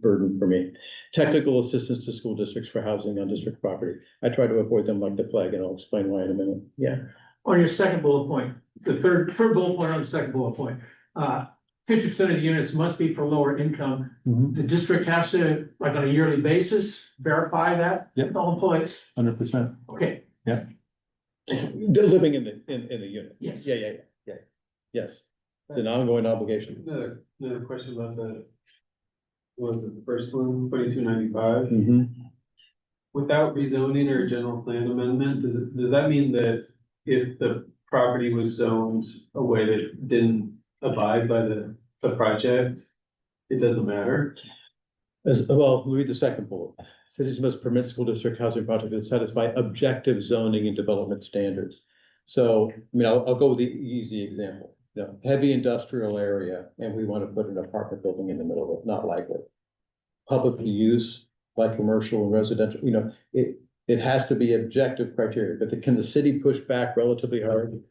burden for me, technical assistance to school districts for housing on district property. I try to avoid them like the plague, and I'll explain why in a minute. Yeah. on your second bullet point, the third bullet point on the second bullet point, 50% of the units must be for lower income. Mhm. The district has to, like on a yearly basis, verify that Yep. with all employees. 100%. Okay, They're living in the unit. yes. Yeah. Yes, it's an ongoing obligation. Another question about was it the first one, 2295? Mhm. Without rezoning or a general plan amendment, does that mean that if the property was zoned a way that didn't abide by the project, it doesn't matter? As well, read the second bullet. Cities must permit school district housing projects that satisfy objective zoning and development standards. So, I mean, I'll go with the easy example. You know, heavy industrial area, and we want to put an apartment building in the middle of it, not likely. Public use, like commercial and residential, you know, it has to be objective criteria, but can the city push back relatively hard?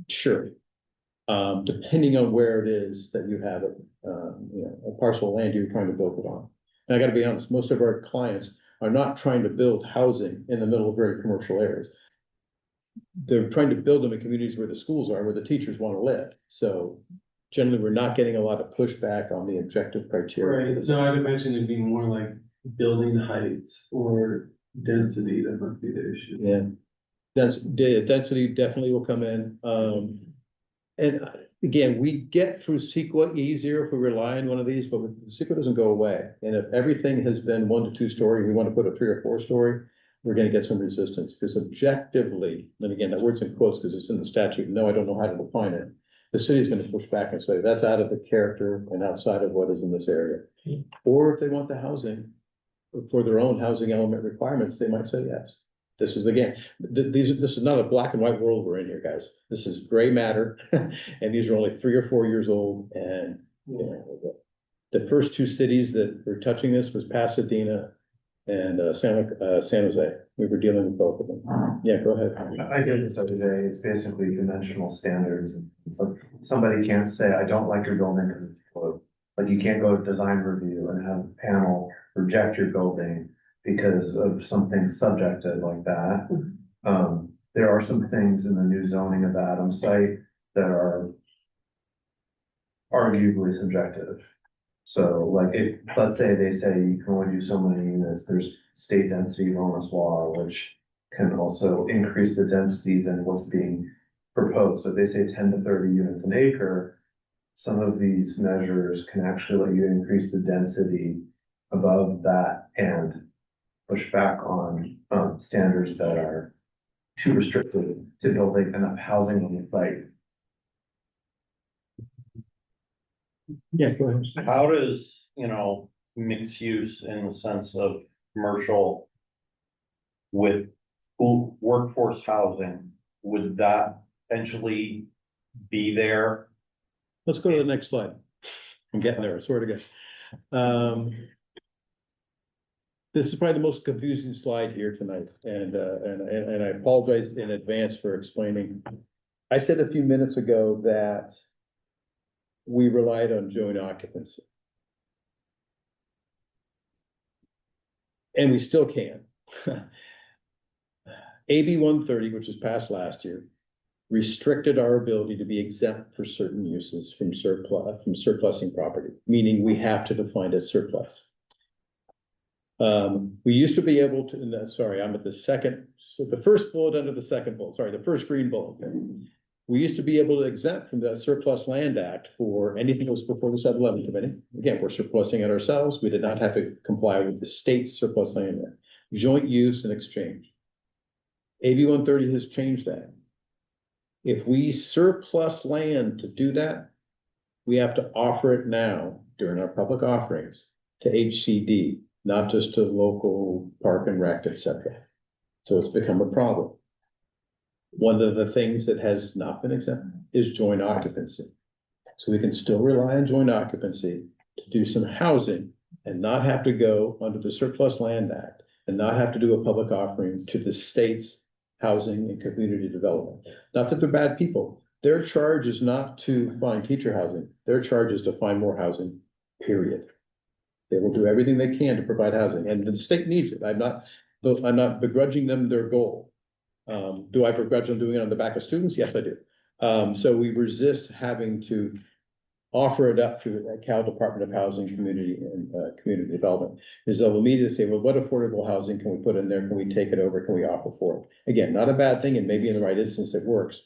Sure. Depending on where it is that you have it, you know, a parcel of land you're trying to build it on. And I gotta be honest, most of our clients are not trying to build housing in the middle of very commercial areas. They're trying to build them in communities where the schools are, where the teachers want to live. So generally, we're not getting a lot of pushback on the objective criteria. Right, no, I'd imagine it'd be more like building heights or density that must be the issue. Yeah. Density definitely will come in. And again, we get through CEQA easier if we rely on one of these, but CEQA doesn't go away. And if everything has been 1 to 2 story, we want to put a 3 or 4 story, we're gonna get some resistance, because objectively, and again, that word's in quotes because it's in the statute, no, I don't know how to define it. The city's gonna push back and say, that's out of the character and outside of what is in this area. Or if they want the housing for their own housing element requirements, they might say yes. This is again, this is not a black and white world we're in here, guys. This is gray matter. And these are only 3 or 4 years old. And you know, the first 2 cities that were touching this was Pasadena and San Jose. We were dealing with both of them. Yeah, go ahead. I did this other day, it's basically conventional standards. So somebody can't say, I don't like your building because it's closed. Like you can't go to design review and have a panel reject your building because of something subjective like that. There are some things in the new zoning of the Adams site that are arguably subjective. So like if, let's say they say you can only do so many units, there's state density bonus law, which can also increase the density than what's being proposed. So if they say 10 to 30 units an acre, some of these measures can actually let you increase the density above that and push back on standards that are too restrictive to building enough housing on the site. Yeah, go ahead. How does, you know, mixed use in the sense of commercial with school workforce housing, would that eventually be there? Let's go to the next slide. I'm getting there, I swear to God. This is probably the most confusing slide here tonight, and I apologize in advance for explaining. I said a few minutes ago that we relied on joint occupancy. And we still can. AB 130, which was passed last year, restricted our ability to be exempt for certain uses from surplusing property, meaning we have to define it surplus. We used to be able to, sorry, I'm at the second, so the first bullet under the second bullet, sorry, the first green bullet. We used to be able to exempt from the Surplus Land Act for anything that was before the 7-11 committee. Again, we're surplusing it ourselves. We did not have to comply with the state's Surplus Land Act, joint use and exchange. AB 130 has changed that. If we surplus land to do that, we have to offer it now during our public offerings to HCD, not just to local park and rec, etc. So it's become a problem. One of the things that has not been exempt is joint occupancy. So we can still rely on joint occupancy to do some housing and not have to go under the Surplus Land Act and not have to do a public offering to the state's housing and community development. Not that they're bad people. Their charge is not to find teacher housing. Their charge is to find more housing, period. They will do everything they can to provide housing, and the state needs it. I'm not begrudging them their goal. Do I begrudge them doing it on the back of students? Yes, I do. So we resist having to offer it up to the Cal Department of Housing, Community and Community Development. Is they'll immediately say, well, what affordable housing can we put in there? Can we take it over? Can we offer for it? Again, not a bad thing, and maybe in the right instance it works.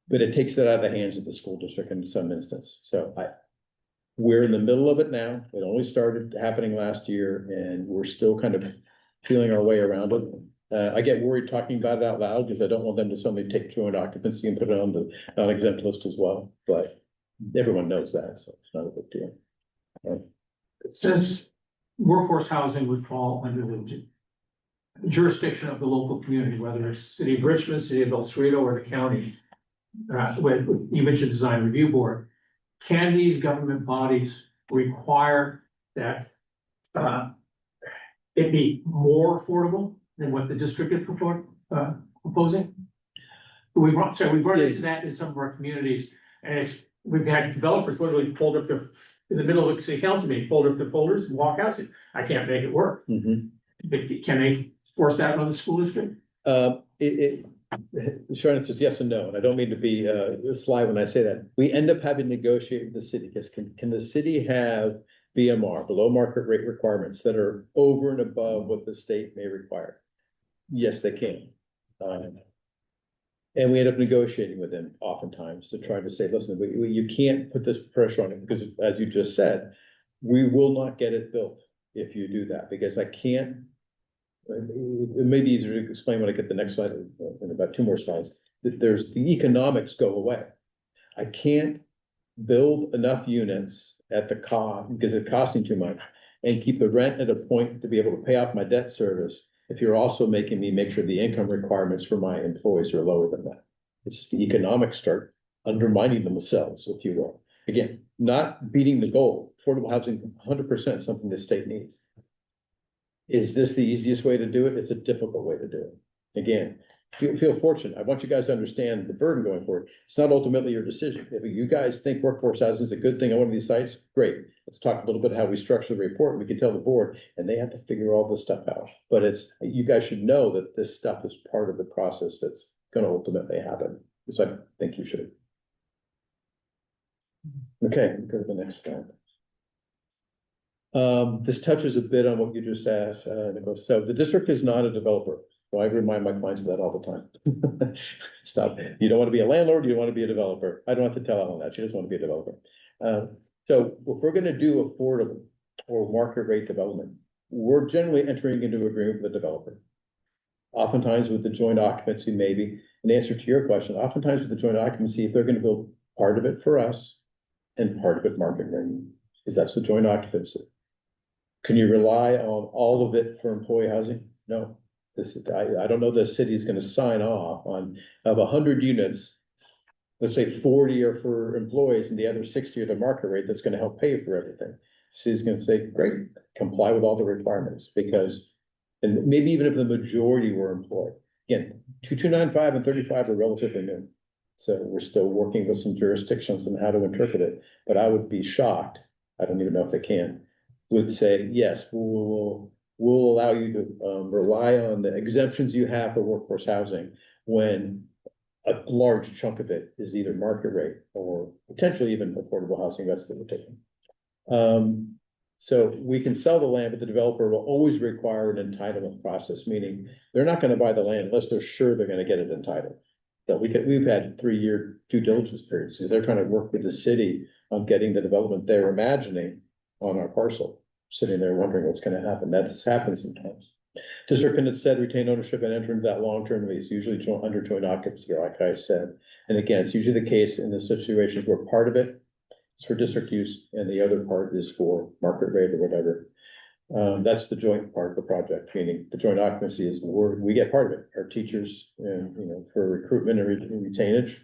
But it takes it out of the hands of the school district in some instance. So we're in the middle of it now. It only started happening last year and we're still kind of feeling our way around it. I get worried talking about it out loud because I don't want them to suddenly take joint occupancy and put it on the non-exempt list as well, but everyone knows that, so it's not a big deal. It says workforce housing would fall under the jurisdiction of the local community, whether it's city of Richmond, city of Cerrito, or the county. With you mentioned design review board. Can these government bodies require that it be more affordable than what the district is proposing? We've run into that in some of our communities, and we've had developers literally fold up in the middle of a city council meeting, fold up their folders and walk out, say, I can't make it work. But can they force that on the school district? The short answer is yes and no, and I don't mean to be sly when I say that. We end up having to negotiate with the city, because can the city have BMR, below market rate requirements that are over and above what the state may require? Yes, they can. And we end up negotiating with them oftentimes to try to say, listen, you can't put this pressure on it, because as you just said, we will not get it built if you do that, because I can't. It may be easier to explain when I get the next slide, in about 2 more slides, that there's the economics go away. I can't build enough units at the cost because it's costing too much and keep the rent at a point to be able to pay off my debt service if you're also making me make sure the income requirements for my employees are lower than that. It's just the economics start undermining themselves, if you will. Again, not beating the goal. Affordable housing, 100% something the state needs. Is this the easiest way to do it? It's a difficult way to do it. Again, feel fortunate. I want you guys to understand the burden going forward. It's not ultimately your decision. If you guys think workforce housing is a good thing on one of these sites, great. Let's talk a little bit how we structure the report. We can tell the board, and they have to figure all this stuff out. But you guys should know that this stuff is part of the process that's going to ultimately happen. So I think you should. Okay, go to the next slide. This touches a bit on what you just asked, Nicole. So the district is not a developer. So I remind my clients of that all the time. Stop. You don't want to be a landlord, you don't want to be a developer. I don't have to tell Ellen that. She doesn't want to be a developer. So if we're going to do affordable or market rate development, we're generally entering into agreement with the developer. Oftentimes with the joint occupancy, maybe. In answer to your question, oftentimes with the joint occupancy, if they're going to build part of it for us and part of it market rate, because that's the joint occupancy. Can you rely on all of it for employee housing? No. I don't know the city is going to sign off on of 100 units. Let's say 40 are for employees and the other 60 are the market rate that's going to help pay for everything. City's going to say, great, comply with all the requirements, because, and maybe even if the majority were employed. Again, 2295 and 35 are relatively new. So we're still working with some jurisdictions on how to interpret it, but I would be shocked. I don't even know if they can. Would say, yes, we'll allow you to rely on the exemptions you have for workforce housing when a large chunk of it is either market rate or potentially even affordable housing. That's what we're taking. So we can sell the land, but the developer will always require an entitlement process, meaning they're not going to buy the land unless they're sure they're going to get it entitled. So we've had 3-year due diligence periods because they're trying to work with the city on getting the development they're imagining on our parcel, sitting there wondering what's going to happen. That has happened sometimes. District can instead retain ownership and enter into that long-term lease, usually under joint occupancy, like I said. And again, it's usually the case in the situations where part of it is for district use and the other part is for market rate or whatever. That's the joint part of the project, meaning the joint occupancy is where we get part of it. Our teachers, for recruitment and retainage,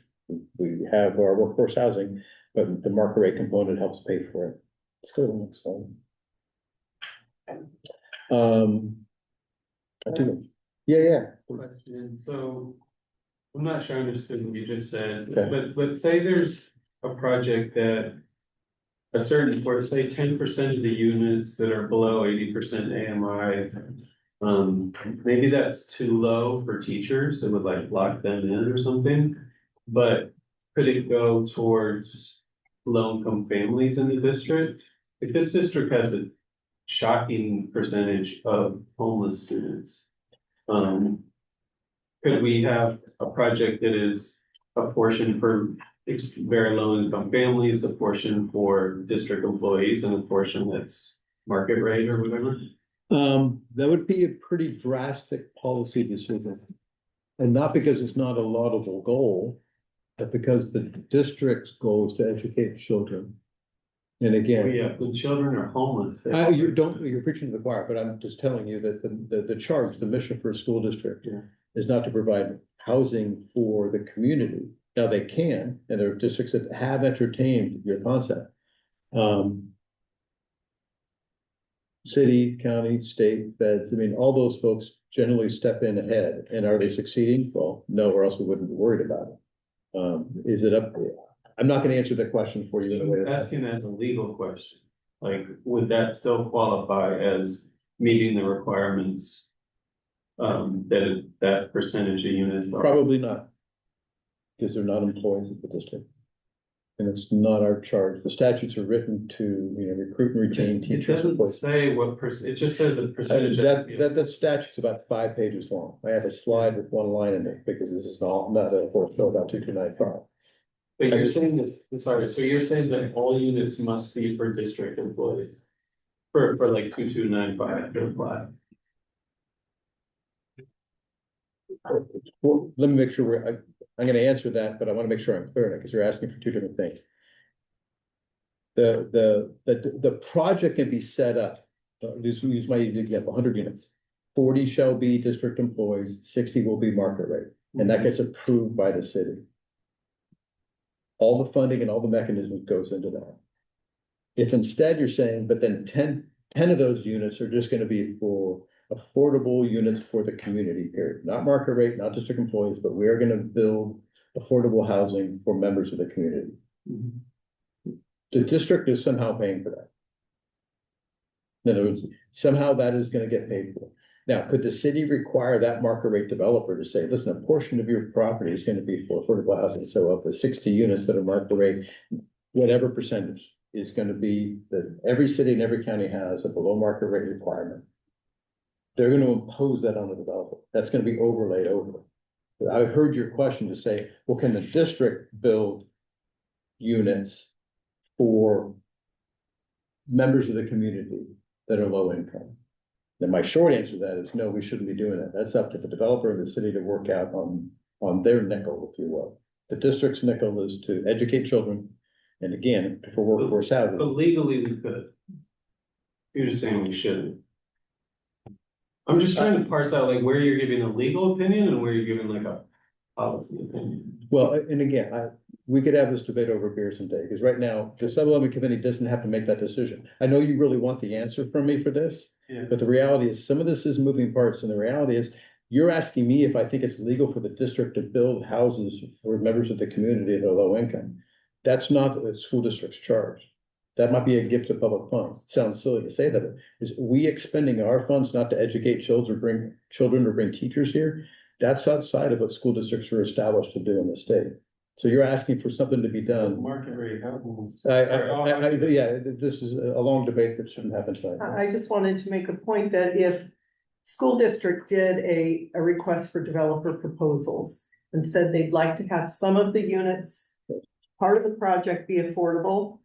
we have our workforce housing, but the market rate component helps pay for it. Let's go to the next slide. Yeah. Question. So I'm not sure I understood what you just said, Okay. but say there's a project that a certain, or say 10% of the units that are below 80% AMI Maybe that's too low for teachers, it would like lock them in or something. But could it go towards low-income families in the district? If this district has a shocking percentage of homeless students. Could we have a project that is a portion for very low-income families, a portion for district employees, and a portion that's market rate or whatever? That would be a pretty drastic policy decision. And not because it's not a laudable goal, but because the district's goal is to educate children. And again, Yeah, when children are homeless. you're preaching to the choir, but I'm just telling you that the charge, the mission for a school district Yeah. is not to provide housing for the community. Now they can, and there are districts that have entertained your concept. City, county, state, feds, I mean, all those folks generally step in ahead, and are they succeeding? Well, no, or else we wouldn't be worried about it. Is it up? I'm not gonna answer that question for you in a way. I'm asking as a legal question, like, would that still qualify as meeting the requirements? That percentage of units are. Probably not. Because they're not employees of the district. And it's not our charge. The statutes are written to, recruit and retain It teachers. doesn't say what it just says a percentage. That statute's about 5 pages long. I have a slide with one line in it because this is not a force bill about 2295. But you're saying that, sorry, so you're saying that all units must be for district employees? For like 2295 to apply? Well, let me make sure I'm gonna answer that, but I wanna make sure I'm clear on it, because you're asking for two different things. The project can be set up, use my example, 100 units. 40 shall be district employees, 60 will be market rate, and that gets approved by the city. All the funding and all the mechanisms goes into that. If instead you're saying, but then 10 of those units are just gonna be for affordable units for the community, period, not market rate, not district employees, but we are gonna build affordable housing for members of the community. The district is somehow paying for that. In other words, somehow that is gonna get paid for. Now, could the city require that market rate developer to say, listen, a portion of your property is gonna be for affordable housing, so of the 60 units that are market rate, whatever percentage is gonna be that every city and every county has a below market rate requirement. They're gonna impose that on the developer. That's gonna be overlaid over. I heard your question to say, well, can the district build units for members of the community that are low income? Then my short answer to that is no, we shouldn't be doing that. That's up to the developer and the city to work out on their nickel, if you will. The district's nickel is to educate children, and again, for workforce housing. But legally we could. You're just saying we shouldn't. I'm just trying to parse out like where you're giving a legal opinion and where you're giving like a policy opinion. Well, and again, we could have this debate over beer someday, because right now, the sub-11 committee doesn't have to make that decision. I know you really want the answer from me for this, Yeah. but the reality is some of this is moving parts, and the reality is you're asking me if I think it's legal for the district to build houses for members of the community that are low income. That's not a school district's charge. That might be a gift of public funds. It sounds silly to say that. Is we expending our funds not to educate children or bring teachers here? That's outside of what school districts are established to do in the state. So you're asking for something to be done. Market rate. Yeah, this is a long debate that shouldn't happen tonight. I just wanted to make a point that if school district did a request for developer proposals and said they'd like to have some of the units, part of the project be affordable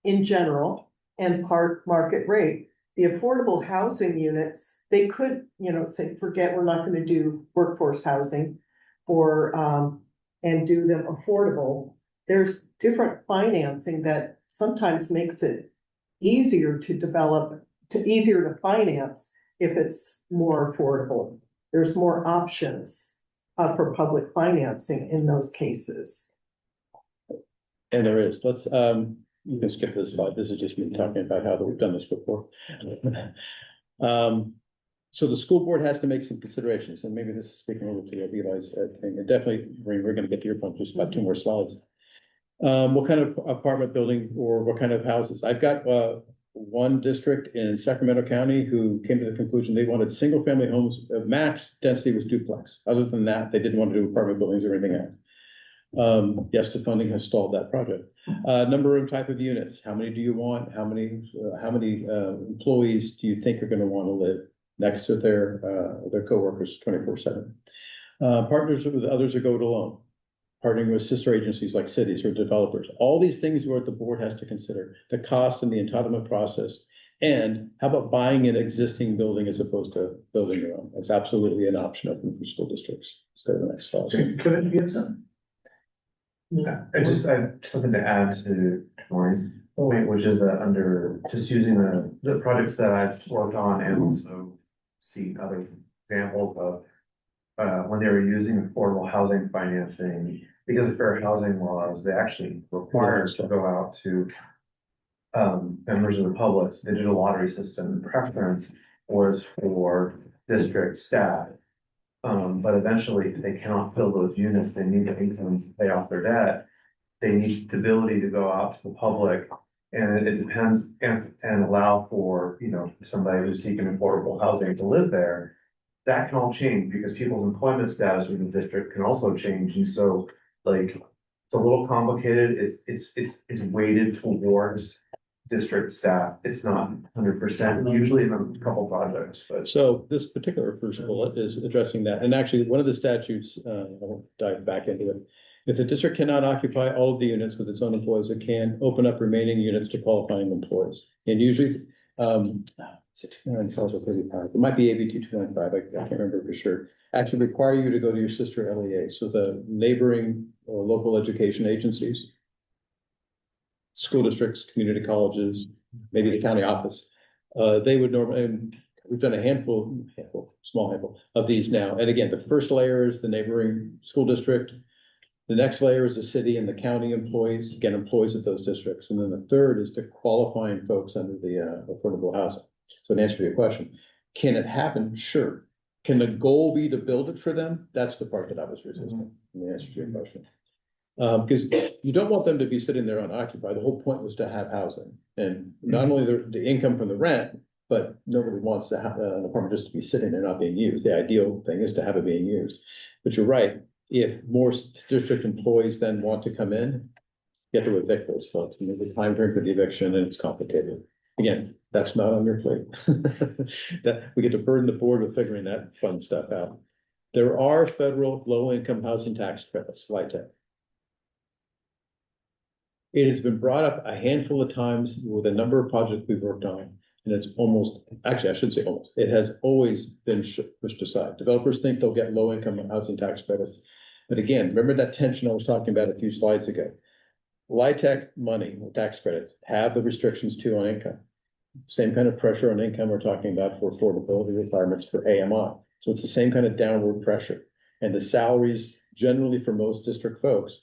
in general and part market rate. The affordable housing units, they could, say, forget, we're not gonna do workforce housing or, and do them affordable. There's different financing that sometimes makes it easier to develop, easier to finance if it's more affordable. There's more options for public financing in those cases. And there is, you can skip this slide. This is just me talking about how we've done this before. So the school board has to make some considerations, and maybe this is speaking over to Eli's thing, and definitely, we're gonna get to your point, just about 2 more slides. What kind of apartment building or what kind of houses? I've got, one district in Sacramento County who came to the conclusion they wanted single-family homes, max density was duplex. Other than that, they didn't want to do apartment buildings or anything else. Yes, the funding has stalled that project. Number and type of units, how many do you want? How many employees do you think are gonna wanna live next to their coworkers 24/7? Partners with others or go it alone. Partnering with sister agencies like cities or developers. All these things are what the board has to consider, the cost and the entitlement process. And how about buying an existing building as opposed to building your own? It's absolutely an option open for school districts. Let's go to the next slide. Could you have some? Yeah, I have something to add to Maureen's point, which is that under just using the projects that I've worked on and also seen other examples of when they were using affordable housing financing, because of fair housing laws, they actually require us to go out to members of the public's digital lottery system. Preference was for district staff. But eventually, if they cannot fill those units, they need the income to pay off their debt. They need the ability to go out to the public, and it depends and allow for, you know, somebody who's seeking affordable housing to live there. That can all change because people's employment status within the district can also change, and so like it's a little complicated. It's weighted towards district staff. It's not 100%, usually in a couple projects, but. So this particular first bullet is addressing that. And actually, one of the statutes, I won't dive back into it. If the district cannot occupy all of the units with its own employees, it can open up remaining units to qualifying employees. And usually, is it 295? It might be AB 295. I can't remember for sure. Actually require you to go to your sister LEA. So the neighboring or local education agencies, school districts, community colleges, maybe the county office. They would normally, and we've done small handful of these now. And again, the first layer is the neighboring school district. The next layer is the city and the county employees, again, employees of those districts. And then the third is the qualifying folks under the affordable housing. So to answer your question, can it happen? Sure. Can the goal be to build it for them? That's the part that I was resisting in the answer to your question. Because you don't want them to be sitting there unoccupied. The whole point was to have housing, and not only the income from the rent, but nobody wants to have an apartment just to be sitting there not being used. The ideal thing is to have it being used. But you're right. If more district employees then want to come in, you have to evict those folks. And there's a time frame for the eviction, and it's complicated. Again, that's not on your plate. That we get to burden the board with figuring that fun stuff out. There are federal low-income housing tax credits, LIHTC. It has been brought up a handful of times with a number of projects we've worked on, and it's almost, actually, I should say almost, it has always been pushed aside. Developers think they'll get low-income housing tax credits. But again, remember that tension I was talking about a few slides ago. LIHTC money, tax credit, have the restrictions too on income. Same kind of pressure on income we're talking about for affordability requirements for AMI. So it's the same kind of downward pressure. And the salaries generally for most district folks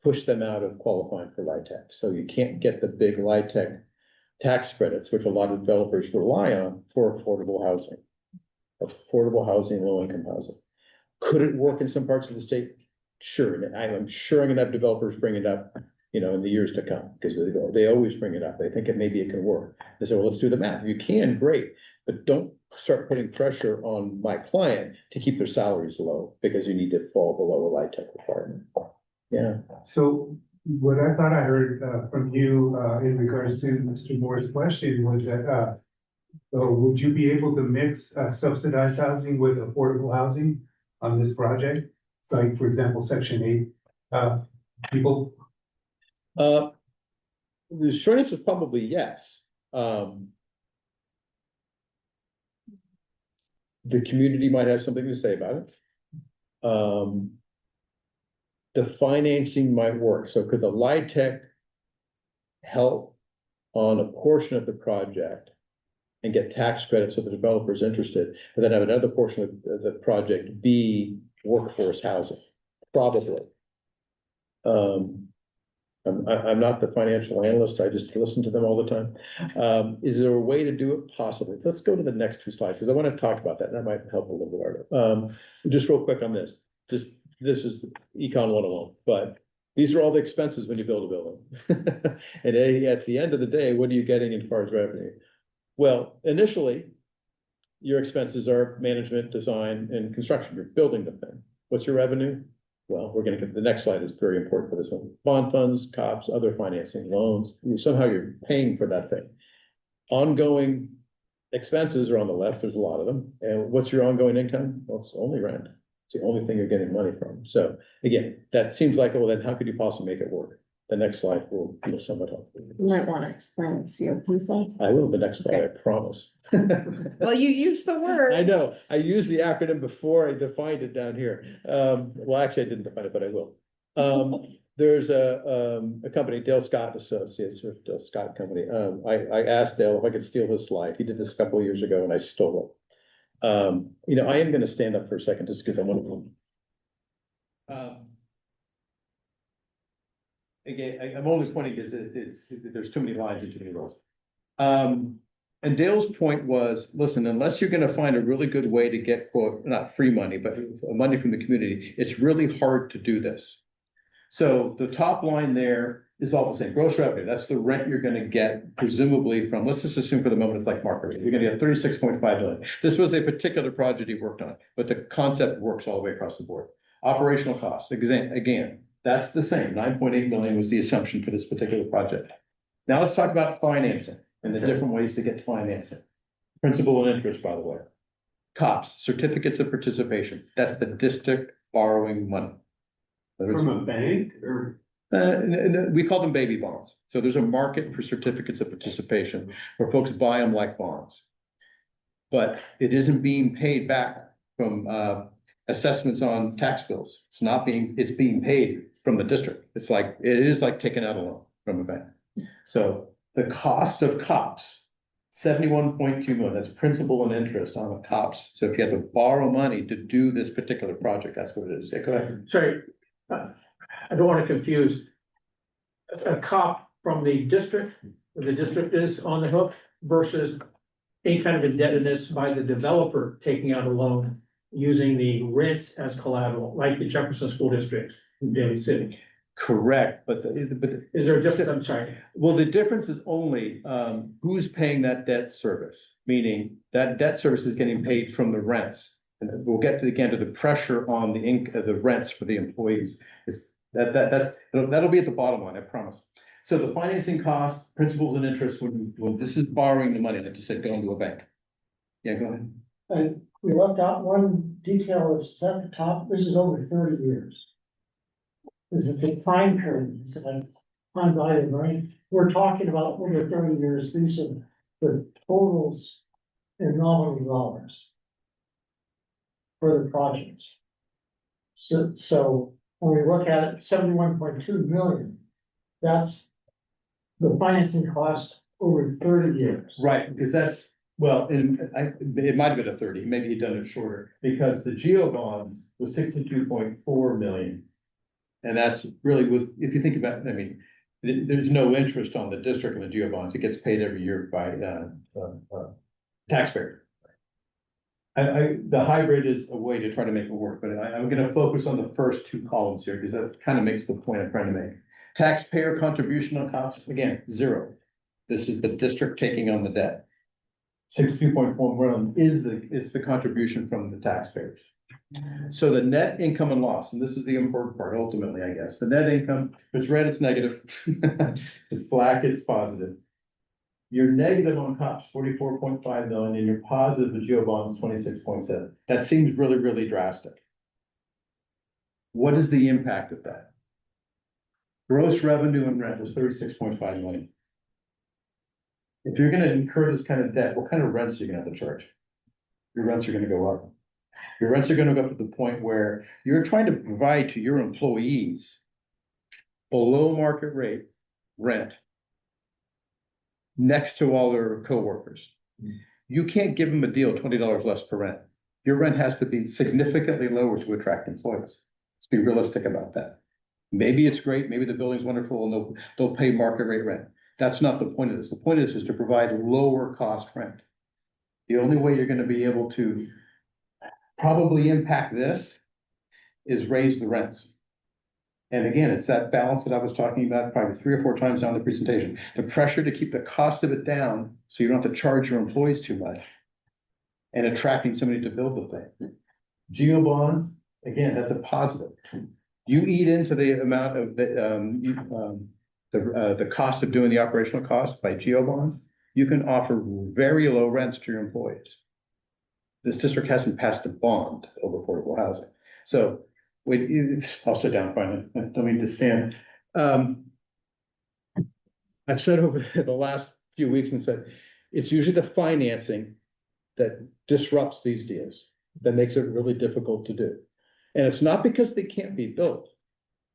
push them out of qualifying for LIHTC. So you can't get the big LIHTC tax credits, which a lot of developers rely on for affordable housing. That's affordable housing, low-income housing. Could it work in some parts of the state? Sure. And I'm sure I'm gonna have developers bring it up, you know, in the years to come, because they always bring it up. They think maybe it can work. They say, well, let's do the math. If you can, great, but don't start putting pressure on my client to keep their salaries low because you need to fall below a LIHTC requirement. Yeah. So what I thought I heard from you in regards to Mr. Moore's question was that would you be able to mix subsidized housing with affordable housing on this project? It's like, for example, Section 8 people. The short answer is probably yes. The community might have something to say about it. The financing might work. So could the LIHTC help on a portion of the project and get tax credits so the developer is interested, but then have another portion of the project be workforce housing? Probably. I'm not the financial analyst. I just listen to them all the time. Is there a way to do it? Possibly. Let's go to the next two slides because I want to talk about that. And that might help a little bit. Just real quick on this. This is Econ 101, but These are all the expenses when you build a building. And at the end of the day, what are you getting as far as revenue? Well, initially, your expenses are management, design, and construction. You're building the thing. What's your revenue? Well, we're gonna get, the next slide is very important for this one. Bond funds, COPs, other financing, loans, somehow you're paying for that thing. Ongoing expenses are on the left, there's a lot of them. And what's your ongoing income? Well, it's only rent. It's the only thing you're getting money from. So again, that seems like, well, then how could you possibly make it work? The next slide will sum it up. You might want to explain the COP side. I will, the next slide, I promise. Well, you used the word. I know, I used the acronym before I defined it down here. Well, actually, I didn't define it, but I will. There's a company, Dale Scott Associates, or Dale Scott Company. I asked Dale if I could steal his slide. He did this a couple of years ago and I stole it. I am gonna stand up for a second just because I want to. Again, I'm only pointing because there's too many lines and too many rows. And Dale's point was, listen, unless you're gonna find a really good way to get, quote, not free money, but money from the community, it's really hard to do this. So the top line there is all the same, gross revenue. That's the rent you're gonna get presumably from, let's just assume for the moment it's like market rate. You're gonna get 36.5 million. This was a particular project he worked on, but the concept works all the way across the board. Operational costs, again, that's the same. 9.8 million was the assumption for this particular project. Now let's talk about financing and the different ways to get financing. Principal and interest, by the way. COPs, certificates of participation. That's the district borrowing money. From a bank or? We call them baby bonds. So there's a market for certificates of participation where folks buy them like bonds. But it isn't being paid back from assessments on tax bills. It's being paid from the district. It is like taking out a loan from a bank. So the cost of COPs, 71.2 million, that's principal and interest on the COPs. So if you have to borrow money to do this particular project, that's what it is. Yeah, go ahead. Sorry, I don't want to confuse a cop from the district, where the district is on the hook versus any kind of indebtedness by the developer taking out a loan using the rents as collateral, like the Jefferson School District in Daly City. Correct, but Is there a difference? I'm sorry. well, the difference is only who's paying that debt service, meaning that debt service is getting paid from the rents. And we'll get to the pressure on the rents for the employees. That'll be at the bottom line, I promise. So the financing costs, principals and interest, when this is borrowing the money, like you said, going to a bank. Yeah, go ahead. And we left out one detail that's at the top, this is over 30 years. This is a big time period, it's like undivided, right? We're talking about over 30 years, these are the totals in nominal dollars for the projects. So when we look at it, 71.2 million, that's the financing cost over 30 years. Right, because that's, well, it might have been a 30, maybe he'd done it shorter, because the geo bonds was 62.4 million. And that's really if you think about, there's no interest on the district of the geo bonds. It gets paid every year by taxpayer. The hybrid is a way to try to make it work, but I'm gonna focus on the first two columns here, because that kind of makes the point I'm trying to make. Taxpayer contribution on costs, again, 0. This is the district taking on the debt. 62.4 million is the contribution from the taxpayers. So the net income and loss, and this is the important part, ultimately, I guess, the net income, if it's red, it's negative. It's black, it's positive. You're negative on COPS, 44.5 million, and you're positive with geo bonds, 26.7. That seems really, really drastic. What is the impact of that? Gross revenue and rent was 36.5 million. If you're gonna incur this kind of debt, what kind of rents are you gonna have to charge? Your rents are gonna go up. Your rents are gonna go up to the point where you're trying to provide to your employees below market rate rent next to all their coworkers. You can't give them a deal $20 less per rent. Your rent has to be significantly lower to attract employees. Let's be realistic about that. Maybe it's great, maybe the building's wonderful and they'll pay market rate rent. That's not the point of this. The point of this is to provide lower cost rent. The only way you're gonna be able to probably impact this is raise the rents. And again, it's that balance that I was talking about probably 3 or 4 times down the presentation. The pressure to keep the cost of it down, so you don't have to charge your employees too much. And attracting somebody to build the thing. Geo bonds, again, that's a positive. You eat into the amount of the cost of doing the operational cost by geo bonds. You can offer very low rents to your employees. This district hasn't passed a bond of affordable housing. So I'll sit down finally. I don't mean to stand. I've said over the last few weeks and said, it's usually the financing that disrupts these deals, that makes it really difficult to do. And it's not because they can't be built.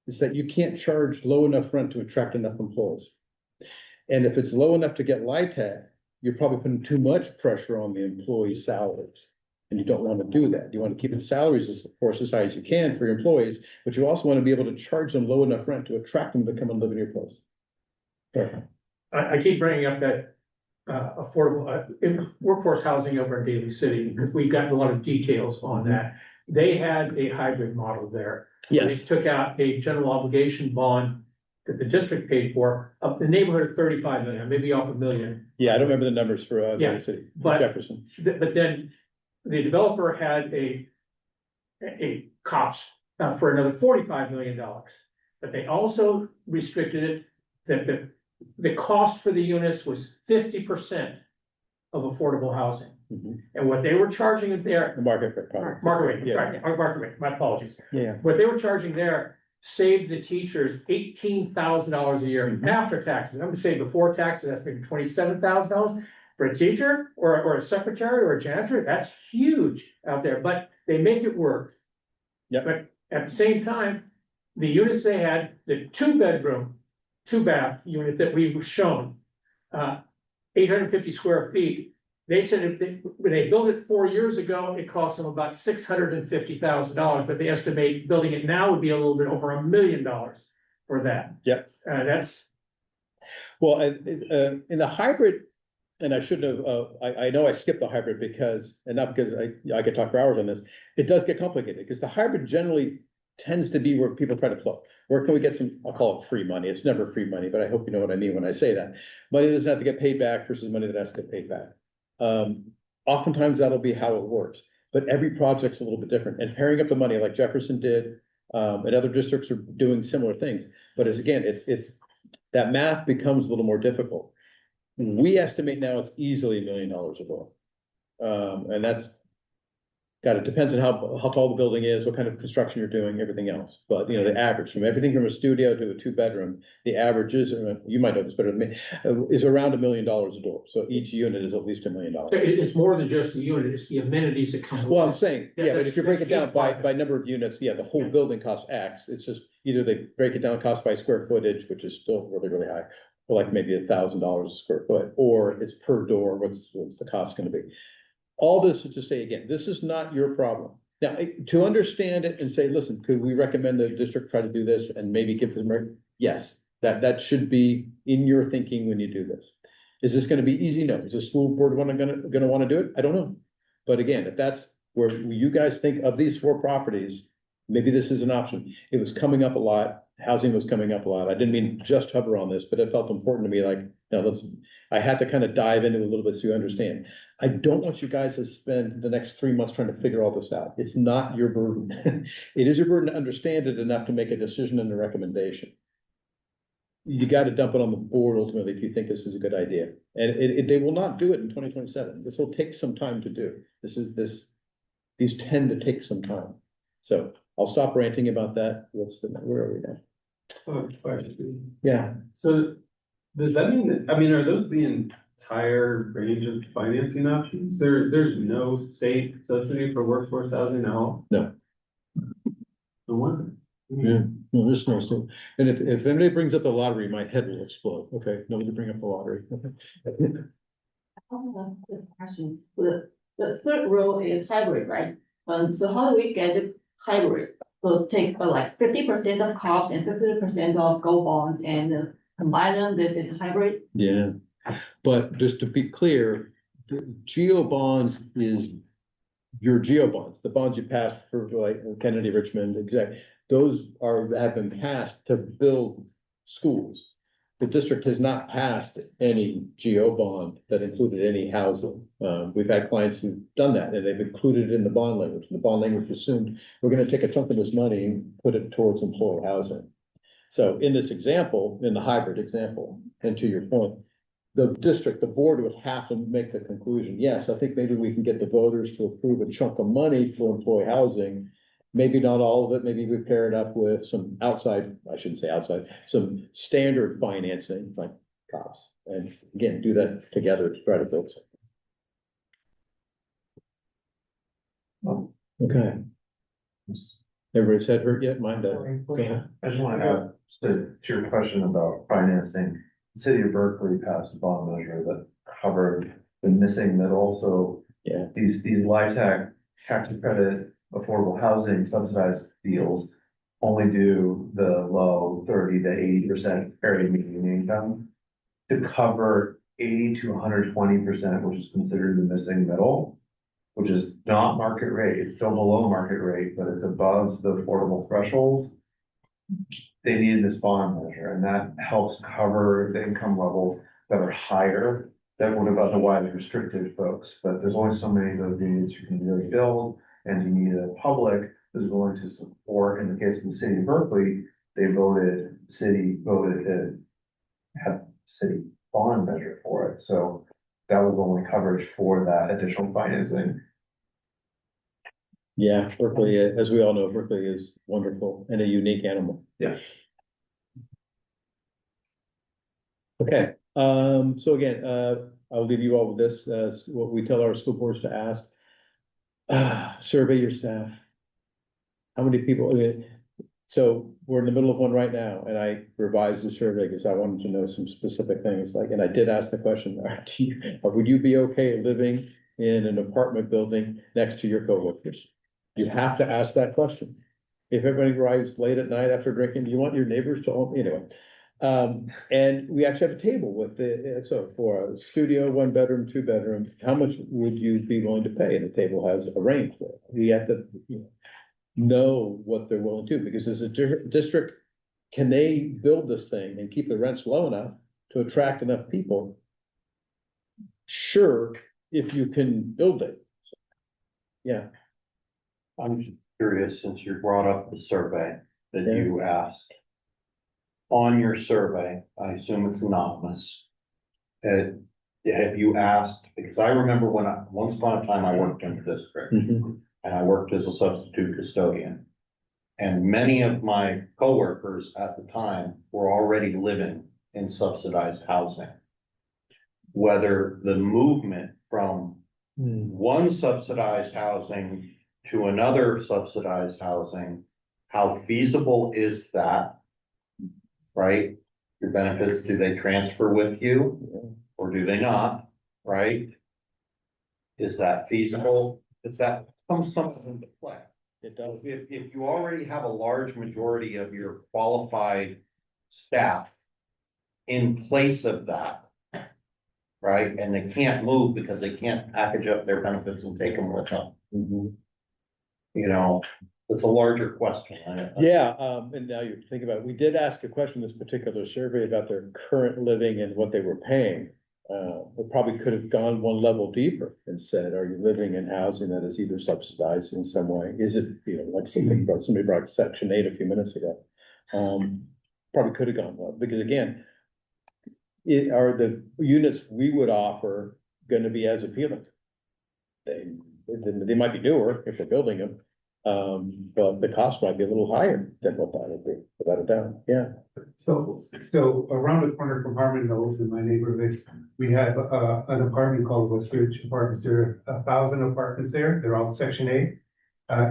It's that you can't charge low enough rent to attract enough employees. And if it's low enough to get LIHTC, you're probably putting too much pressure on the employee salaries. And you don't want to do that. You want to keep the salaries, of course, as high as you can for your employees, but you also want to be able to charge them low enough rent to attract them to come and live in your place. Okay. I keep bringing up that affordable workforce housing over in Daly City, because we've gotten a lot of details on that. They had a hybrid model there. Yes. They took out a general obligation bond that the district paid for, up the neighborhood of 35 million, maybe off $1 million. Yeah, I don't remember the numbers for Yeah, Daly City, but- Jefferson. But then the developer had a COPS for another $45 million. But they also restricted it that the cost for the units was 50% of affordable housing. Mhm. And what they were charging it there, The market rate, probably. market rate, Yeah. right, market rate, my apologies. Yeah. What they were charging there saved the teachers $18,000 a year Mhm. after taxes. I'm gonna say before taxes, that's maybe $27,000 for a teacher or a secretary or a janitor. That's huge out there, but they make it work. Yep. But at the same time, the units they had, the 2-bedroom, 2-bath unit that we were shown, 850 square feet. They said when they built it 4 years ago, it cost them about $650,000, but they estimate building it now would be a little bit over $1 million for that. Yep. That's, Well, in the hybrid, and I shouldn't have, I know I skipped the hybrid because, and not because I could talk for hours on this, it does get complicated, because the hybrid generally tends to be where people try to flow. Where can we get some, I'll call it free money. It's never free money, but I hope you know what I mean when I say that. Money that doesn't have to get paid back versus money that has to get paid back. Oftentimes that'll be how it works, but every project's a little bit different, and pairing up the money like Jefferson did, and other districts are doing similar things. But it's that math becomes a little more difficult. We estimate now it's easily $1 million a door. And that's, God, it depends on how tall the building is, what kind of construction you're doing, everything else. But, the average, from everything from a studio to a 2-bedroom, the average is, you might know this better than me, is around $1 million a door. So each unit is at least $1 million. it's more than just the unit, it's the amenities that come with it. Well, I'm saying, Yeah, yeah, but that's- if you break it that's down by, huge. by number of units, yeah, the whole building costs X. It's just either they break it down cost by square footage, which is still really, really high, or like maybe $1,000 a square foot, or it's per door, what's the cost gonna be? All this is to say, again, this is not your problem. Now, to understand it and say, listen, could we recommend the district try to do this and maybe give them, yes, that should be in your thinking when you do this. Is this gonna be easy? No. Is the school board gonna wanna do it? I don't know. But again, if that's where you guys think of these 4 properties, maybe this is an option. It was coming up a lot. Housing was coming up a lot. I didn't mean just hover on this, but it felt important to me, like, now I had to kind of dive into it a little bit so you understand. I don't want you guys to spend the next 3 months trying to figure all this out. It's not your burden. It is your burden to understand it enough to make a decision and a recommendation. You got to dump it on the board ultimately if you think this is a good idea. And they will not do it in 2027. This will take some time to do. These tend to take some time. So I'll stop ranting about that. Where are we now? Question. Yeah. So does that mean that, are those the entire range of financing options? There's no state subsidy for workforce housing at all? No. No wonder. Yeah, no, there's no still. And if anybody brings up the lottery, my head will explode. Okay, nobody bring up the lottery. Okay. Good question. The third row is hybrid, right? So how do we get it hybrid? So take like 50% of COPS and 50% of gold bonds and combine them, this is hybrid. Yeah, but just to be clear, the geo bonds is your geo bonds, the bonds you passed for like Kennedy, Richmond, exactly. have been passed to build schools. The district has not passed any GO bond that included any housing. We've had clients who've done that, and they've included it in the bond language. The bond language assumed we're gonna take a chunk of this money and put it towards employee housing. So in this example, in the hybrid example, and to your point, the board would have to make the conclusion, yes, I think maybe we can get the voters to approve a chunk of money for employee housing. Maybe not all of it, maybe we pair it up with some outside, I shouldn't say outside, some standard financing like cops. And again, do that together to try to build something. Okay. Everybody's head hurt yet? Mine does. Go ahead. I just want to add to your question about financing. The city of Berkeley passed a bond measure that covered the missing middle, so. Yeah. These LIHTC tax credit affordable housing subsidized deals only do the low 30 to 80% area median income to cover 80 to 120%, which is considered the missing middle, which is not market rate. It's still below market rate, but it's above the affordable thresholds. They needed this bond measure, and that helps cover the income levels that are higher that would have otherwise restricted folks. But there's only so many of those units you can really build. And you need a public who's willing to support. In the case of the city of Berkeley, the city voted to have city bond measure for it. So that was the only coverage for that additional financing. Yeah, Berkeley, as we all know, Berkeley is wonderful and a unique animal. Yeah. Okay, so again, I'll leave you all with this, what we tell our school boards to ask. Survey your staff. How many people, so we're in the middle of one right now, and I revised the survey because I wanted to know some specific things, like, and I did ask the question, would you be okay living in an apartment building next to your coworkers? You have to ask that question. If everybody arrives late at night after drinking, do you want your neighbors to, anyway. And we actually have a table with so for a studio, 1 bedroom, 2 bedroom, how much would you be willing to pay? And the table has a range there. We have to know what they're willing to, because as a district, can they build this thing and keep the rents low enough to attract enough people? Sure, if you can build it. Yeah. I'm just curious, since you brought up the survey that Yeah. you asked. On your survey, I assume it's anonymous. Have you asked, because I remember once upon a time I worked in the district Mhm. and I worked as a substitute custodian. And many of my coworkers at the time were already living in subsidized housing. Whether the movement from one subsidized housing to another subsidized housing, how feasible is that? Right? Your benefits, do they transfer with you or do they not? Right? Is that feasible? Does that come something into play? It does. If you already have a large majority of your qualified staff in place of that, right? And they can't move because they can't package up their benefits and take them with them. Mhm. You know, it's a larger question. Yeah, and now you think about it, we did ask a question in this particular survey about their current living and what they were paying. We probably could have gone one level deeper and said, are you living in housing that is either subsidized in some way? Is it, like somebody brought Section 8 a few minutes ago. Probably could have gone well, because again, are the units we would offer gonna be as appealing? They might be newer if they're building them, but the cost might be a little higher than what that would be, without a doubt, yeah. So around the corner from Harmon, Knowles, in my neighborhood, we have, an apartment called Westridge Apartments. There are 1,000 apartments there. They're all Section 8.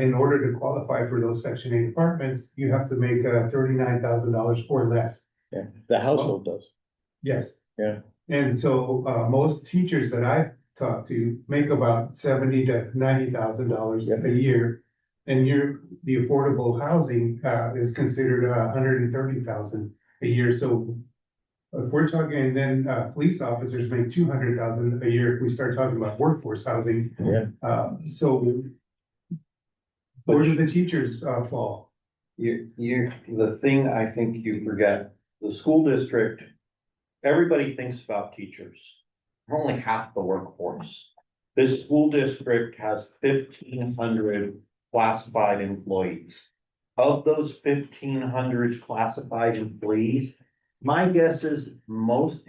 In order to qualify for those Section 8 apartments, you have to make, $39,000 or less. Yeah, the household does. Yes. Yeah. And so, most teachers that I've talked to make about $70,000 to $90,000 a year. And the affordable housing, is considered $130,000 a year. So if we're talking, and then, police officers make $200,000 a year if we start talking about workforce housing. Yeah. So where do the teachers, fall? The thing I think you forget, the school district, everybody thinks about teachers. They're only half the workforce. This school district has 1,500 classified employees. Of those 1,500 classified employees, my guess is most,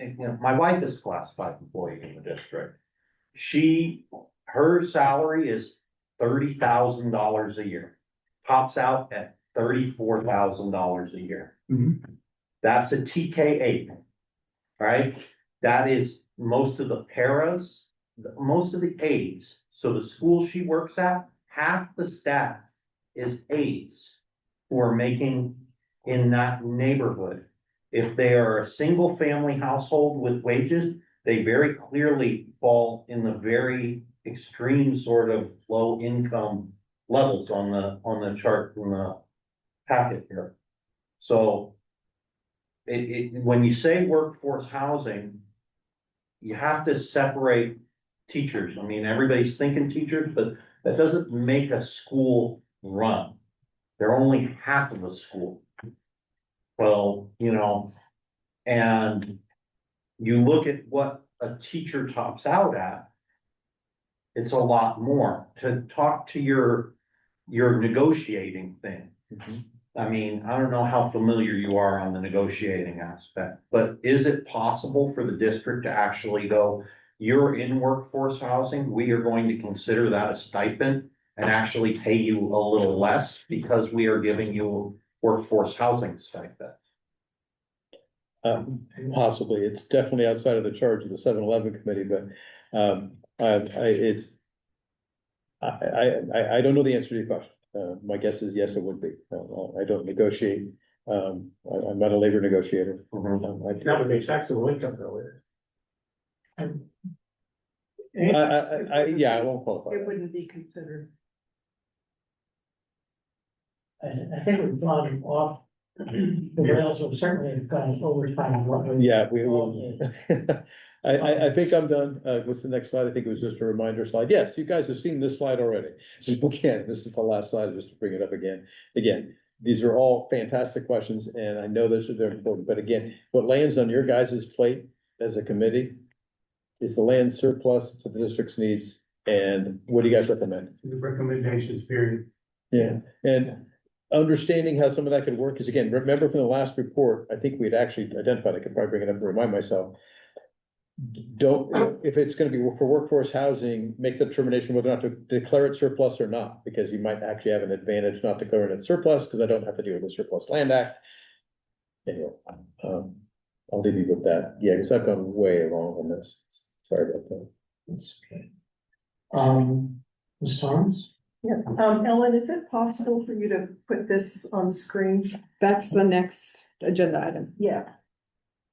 my wife is a classified employee in the district. Her salary is $30,000 a year, tops out at $34,000 a year. That's a TK8, right? That is most of the paras, most of the aides. So the school she works at, half the staff is aides who are making in that neighborhood. If they are a single family household with wages, they very clearly fall in the very extreme sort of low income levels on the chart from the packet here. So when you say workforce housing, you have to separate teachers. I mean, everybody's thinking teachers, but that doesn't make a school run. They're only half of a school. Well, and you look at what a teacher tops out at, it's a lot more. To talk to your negotiating thing. I mean, I don't know how familiar you are on the negotiating aspect, but is it possible for the district to actually go, you're in workforce housing, we are going to consider that a stipend and actually pay you a little less because we are giving you workforce housing stipend? Possibly, it's definitely outside of the charge of the 7-Eleven committee, but, I don't know the answer to your question. My guess is yes, it would be. I don't negotiate. I'm not a labor negotiator. That would be taxable income earlier. Yeah, I won't qualify. It wouldn't be considered. I think we've gone off the rails, or certainly gone over time. Yeah, we will. I think I'm done. What's the next slide? I think it was just a reminder slide. Yes, you guys have seen this slide already. So again, this is the last slide, just to bring it up again. Again, these are all fantastic questions, and I know they're important, but again, what lands on your guys' plate as a committee is the land surplus to the district's needs, and what do you guys recommend? The recommendations period. Yeah, and understanding how some of that could work, because again, remember from the last report, I think we'd actually identified, I could probably bring it up to remind myself. If it's gonna be for workforce housing, make the determination whether or not to declare it surplus or not, because you might actually have an advantage not declaring it surplus, because I don't have to deal with the Surplus Land Act. Anyway, I'll leave you with that. Yeah, because I've gone way along on this. Sorry about that. That's okay. Ms. Torrance? Yes, Ellen, is it possible for you to put this on the screen? That's the next agenda item. Yeah.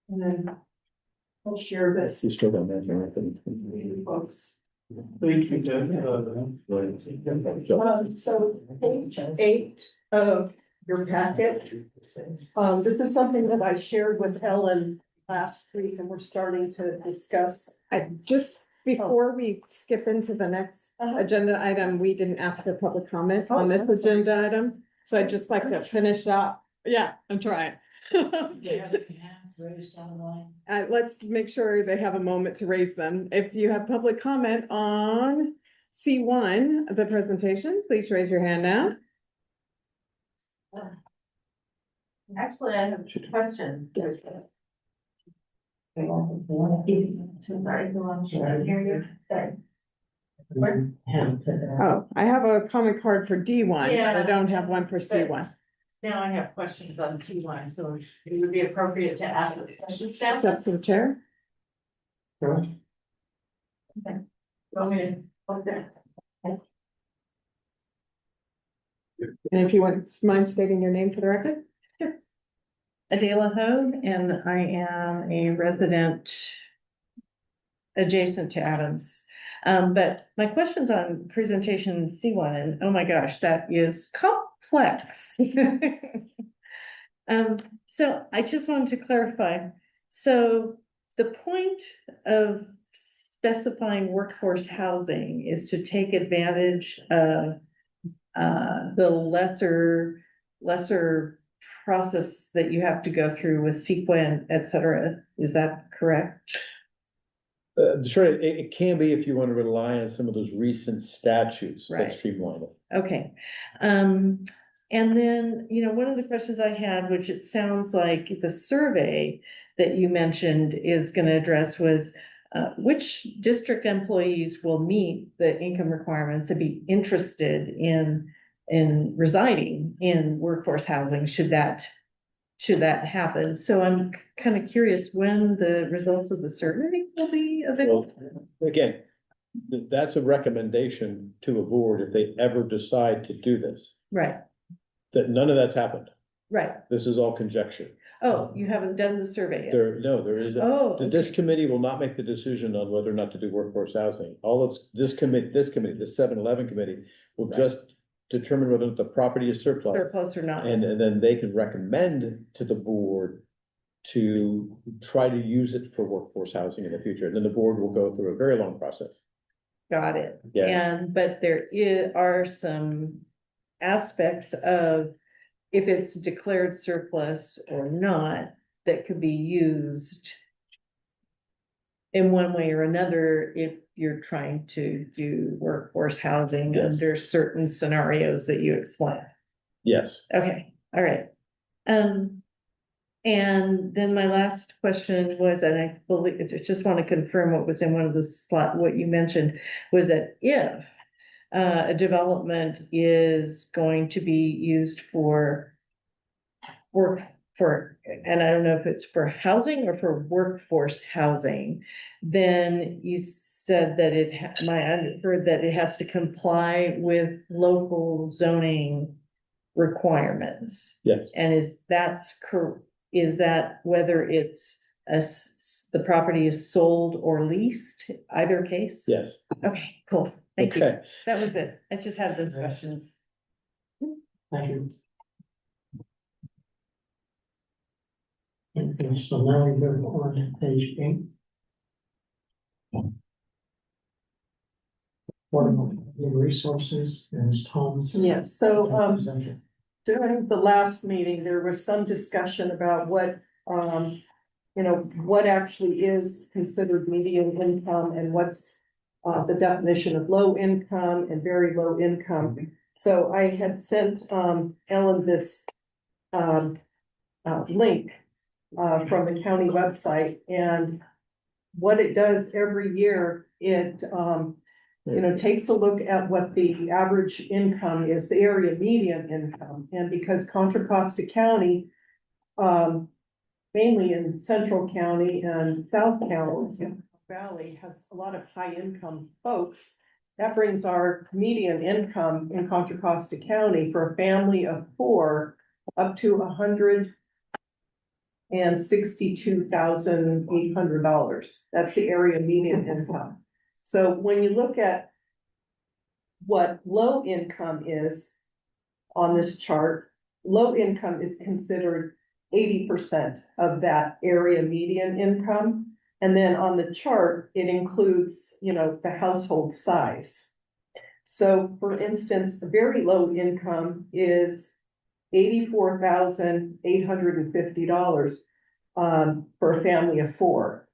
And then I'll share this. You still don't have anything. with you folks. Thank you, Jen. So page 8 of your packet. This is something that I shared with Ellen last week, and we're starting to discuss. Before we skip into the next agenda item, we didn't ask for public comment on this that's okay. agenda item. So I'd just like to finish up. Yeah, I'm trying. Let's make sure they have a moment to raise them. If you have public comment on C1, the presentation, please raise your hand now. Actually, I have a question. Oh, I have a comment card for D1, but I Yeah. don't have one for C1. Now I have questions on C1, so it would be appropriate to ask those questions now. It's up to the chair. Want me to- okay. And if you wouldn't mind stating your name for the record? Adela Hogue, and I am a resident adjacent to Adams. But my question's on presentation C1, and oh my gosh, that is complex. So I just wanted to clarify. So the point of specifying workforce housing is to take advantage of the lesser lesser process that you have to go through with sequin, et cetera. Is that correct? Sure, it can be if you want to rely on some of those recent statutes Right. that streamline it. Okay. And then, one of the questions I had, which it sounds like the survey that you mentioned is gonna address was, which district employees will meet the income requirements and be interested in residing in workforce housing, should that happen? So I'm kind of curious when the results of the survey will be available. Well, again, that's a recommendation to a board if they ever decide to do this, Right, that none of that's happened. right. This is all conjecture. Oh, you haven't done the survey yet? There is, Oh, this okay. committee will not make the decision on whether or not to do workforce housing. All of this committee, the 7-11 committee will just determine whether the property is surplus. Surplus or not? And then they can recommend to the board to try to use it for workforce housing in the future. And then the board will go through a very long process. Got it. Yeah. But there are some aspects of if it's declared surplus or not, that could be used in one way or another if you're trying to do workforce housing Yes. under certain scenarios that you explained. Yes. Okay, all right. And then my last question was, and I just want to confirm what was in one of the what you mentioned, was that if a development is going to be used for and I don't know if it's for housing or for workforce housing, then you said that I heard that it has to comply with local zoning requirements. Yes. And is that whether it's the property is sold or leased, either case? Yes. Okay, cool. Thank you. Okay. That was it. I just had those questions. Thank you. Okay, so now we go on to page 8. What about the resources and Tom's? Yes, so, during the last meeting, there was some discussion about what, what actually is considered median income and what's the definition of low income and very low income. So I had sent Ellen this link from the county website, and what it does every year, it takes a look at what the average income is, the area median income. And because Contra Costa County, mainly in Central County and South County, Valley has a lot of high income folks, that brings our median income in Contra Costa County for a family of 4 up to $162,800. That's the area median income. So when you look at what low income is on this chart, low income is considered 80% of that area median income. And then on the chart, it includes, the household size. So for instance, a very low income is $84,850 for a family of 4.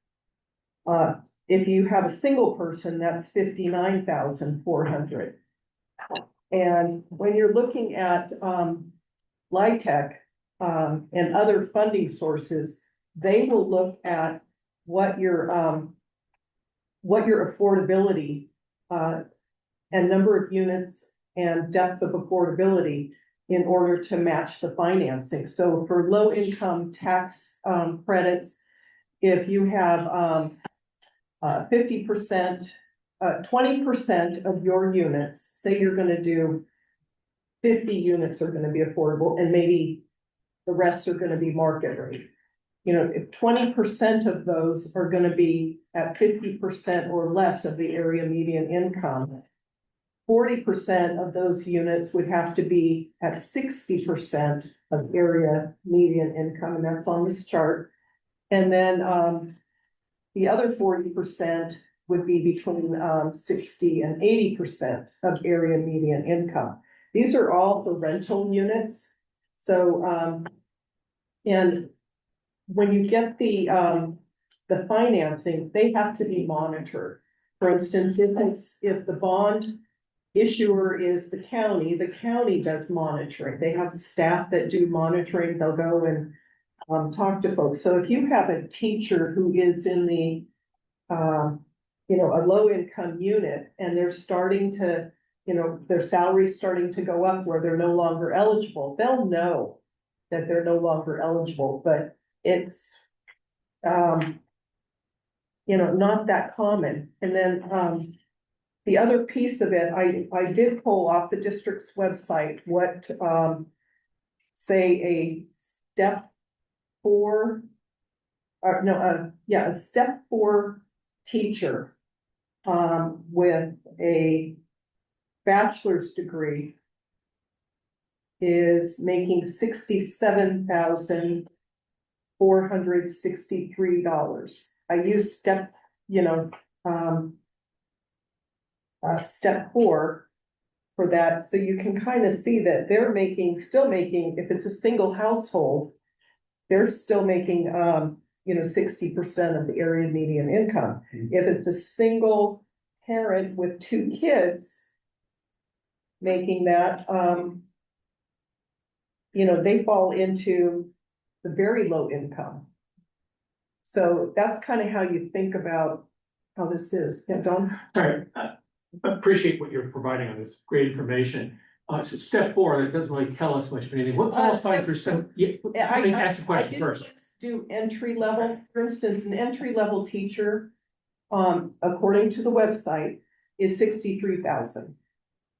If you have a single person, that's $59,400. And when you're looking at LIHTC and other funding sources, they will look at what your affordability and number of units and depth of affordability in order to match the financing. So for low income tax credits, if you have 50%, 20% of your units, say you're going to do 50 units are going to be affordable, and maybe the rest are going to be market rate. If 20% of those are going to be at 50% or less of the area median income, 40% of those units would have to be at 60% of area median income, and that's on this chart. And then the other 40% would be between 60 and 80% of area median income. These are all for rental units. So, and when you get the financing, they have to be monitored. For instance, if the bond issuer is the county does monitoring. They have staff that do monitoring. They'll go and talk to folks. So if you have a teacher who is in the, a low income unit and they're starting to, their salary's starting to go up where they're no longer eligible, they'll know that they're no longer eligible, but it's, not that common. And then, the other piece of it, I did pull off the district's website, what, say a step 4, a step 4 teacher, with a bachelor's degree is making $67,463. I use step, step 4 for that, so you can kind of see that they're still making, if it's a single household, they're still making, 60% of the area median income. If it's a single parent with 2 kids making that, they fall into the very low income. So that's kind of how you think about how this is. Yeah, Don? All right, I appreciate what you're providing on this, great information. So step 4, that doesn't really tell us much of anything. What qualifies for some, let me ask the question first. Do entry level, for instance, an entry level teacher, according to the website, is 63,000.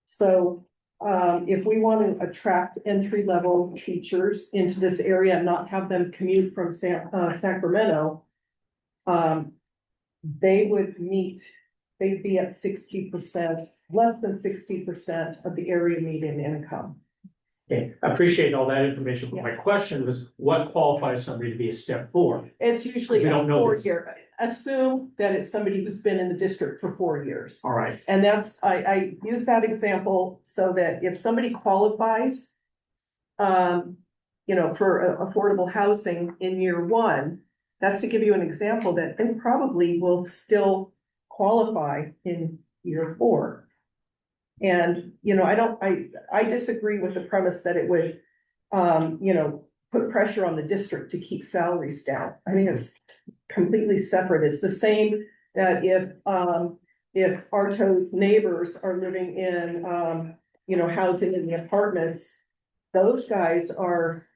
So, if we want to attract entry level teachers into this area and not have them commute from Sacramento, they'd be at 60%, less than 60% of the area median income. Okay, I appreciate all that information, but my question was, what qualifies somebody to be a step 4? It's usually We a don't know 4 this. year. Assume that it's somebody who's been in the district for 4 years. All right, And that's, I use that example so that if somebody qualifies, for affordable housing in year 1, that's to give you an example that they probably will still qualify in year 4. And, I disagree with the premise that it would, put pressure on the district to keep salaries down. I think it's completely separate. It's the same that if Arto's neighbors are living in, housing in the apartments, those guys are,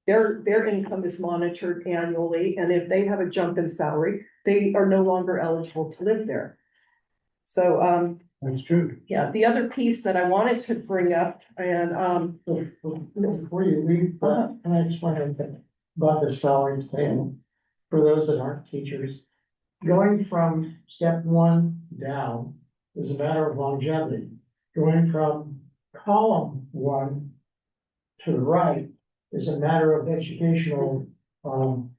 their income is monitored annually. And if they have a jump in salary, they are no longer eligible to live there. So, That's true. yeah, the other piece that I wanted to bring up and, Before you leave, can I just want to think about the salary thing for those that aren't teachers? Going from step 1 down is a matter of longevity. Going from column 1 to the right is a matter of educational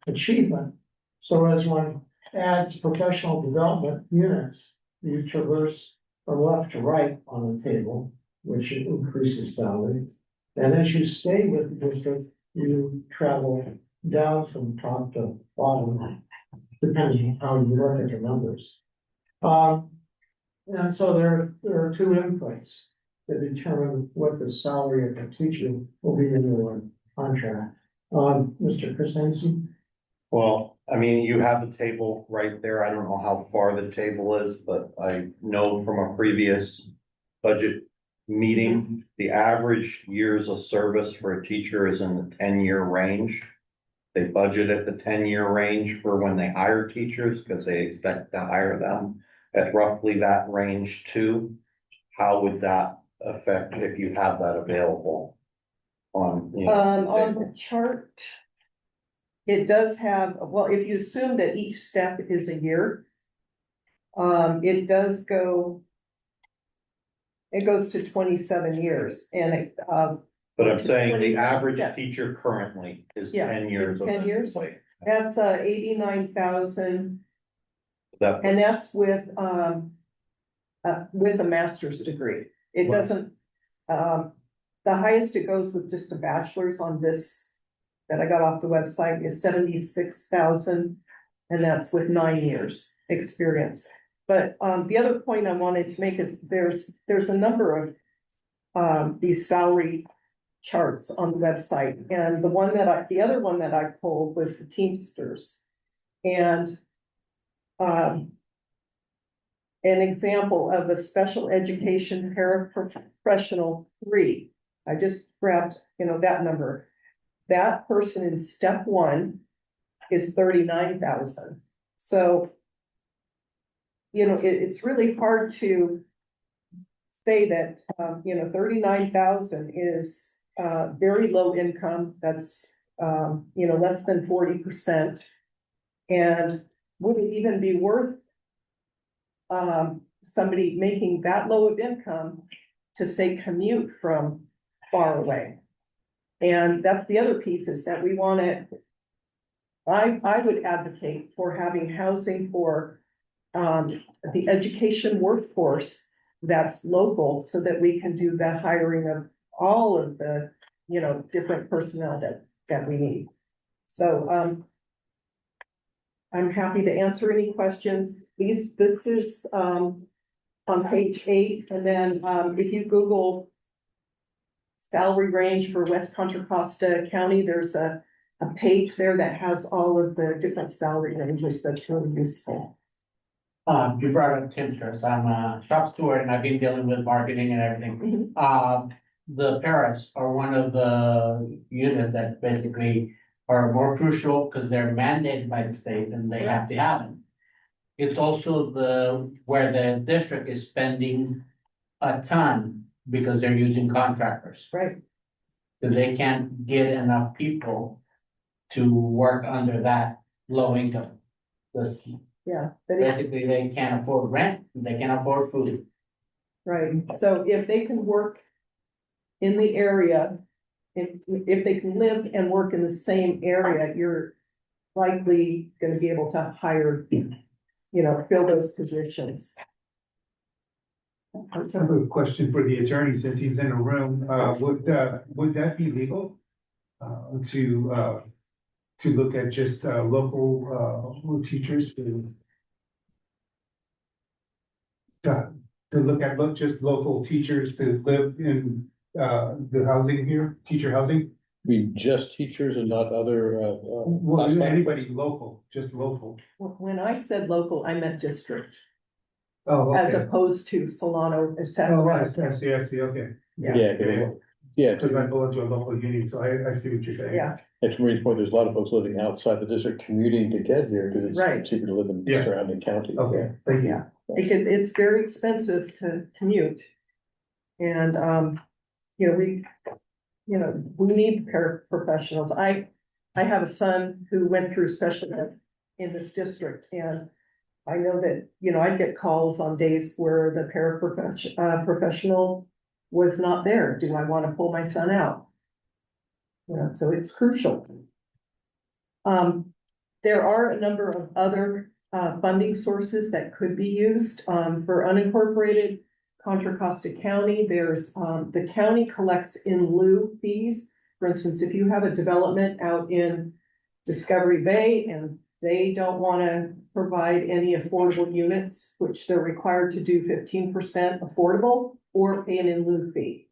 achievement. So as one adds professional development units, you traverse from left to right on the table, which increases salary. And as you stay with the district, you travel down from top to bottom, depending on how you look at the numbers. And so there are 2 inputs that determine what the salary of the teacher will be in the contract. Mr. Christensen? Well, I mean, you have the table right there. I don't know how far the table is, but I know from a previous budget meeting, the average years of service for a teacher is in the 10-year range. They budget at the 10-year range for when they hire teachers because they expect to hire them at roughly that range too. How would that affect if you have that available on? on the chart, it does have, well, if you assume that each step is a year, it goes to 27 years and it, But I'm saying 20 the average yeah. teacher currently is Yeah, 10 years. 10 years. Wait, That's 89,000, that, and that's with a master's degree. It Right. doesn't, the highest it goes with just a bachelor's on this that I got off the website is 76,000. And that's with 9 years experience. But the other point I wanted to make is there's a number of these salary charts on the website. And the other one that I pulled was the Teamsters. And an example of a special education paraprofessional 3. I just grabbed, that number. That person in step 1 is 39,000. So, it's really hard to say that, 39,000 is very low income. That's, less than 40%. And would it even be worth somebody making that low of income to say commute from far away? And that's the other piece, is that we want to, I would advocate for having housing for the education workforce that's local, so that we can do the hiring of all of the, different personnel that we need. So I'm happy to answer any questions. This is on page 8, and then if you Google salary range for West Contra Costa County, there's a page there that has all of the different salary ranges. That's really useful. You brought up Teamsters. I'm a shop steward and I've been dealing with marketing and everything. The paras are one of the units that basically are more crucial because they're mandated by the state and they have to have them. It's also where the district is spending a ton because they're using contractors. Right. Because they can't get enough people to work under that low income. Yeah. Basically, they can't afford rent, they can't afford food. Right. So if they can work in the area, if they can live and work in the same area, you're likely going to be able to hire, fill those positions. I have a question for the attorney, since he's in a room. Would that be legal? To look at just local teachers to look at just local teachers to live in the housing here, teacher housing? We just teachers and not other, Well, anybody local, just local. When I said local, I meant district, Oh, as okay. opposed to Solano, et Oh, cetera. I see, okay. yeah, Because I belong to a local union, so I see what you're saying. Yeah, and to Marie's point, there's a lot of folks living outside the district commuting to get here because Right. it's cheaper to live in Yeah. surrounding counties. Okay, thank you. yeah, because it's very expensive to commute. And, we need paraprofessionals. I have a son who went through special ed in this district, and I know that, I'd get calls on days where the professional was not there. Do I want to pull my son out? So it's crucial. There are a number of other funding sources that could be used for unincorporated Contra Costa County. There's the county collects in lieu fees. For instance, if you have a development out in Discovery Bay and they don't want to provide any affordable units, which they're required to do 15% affordable or pay an in lieu fee.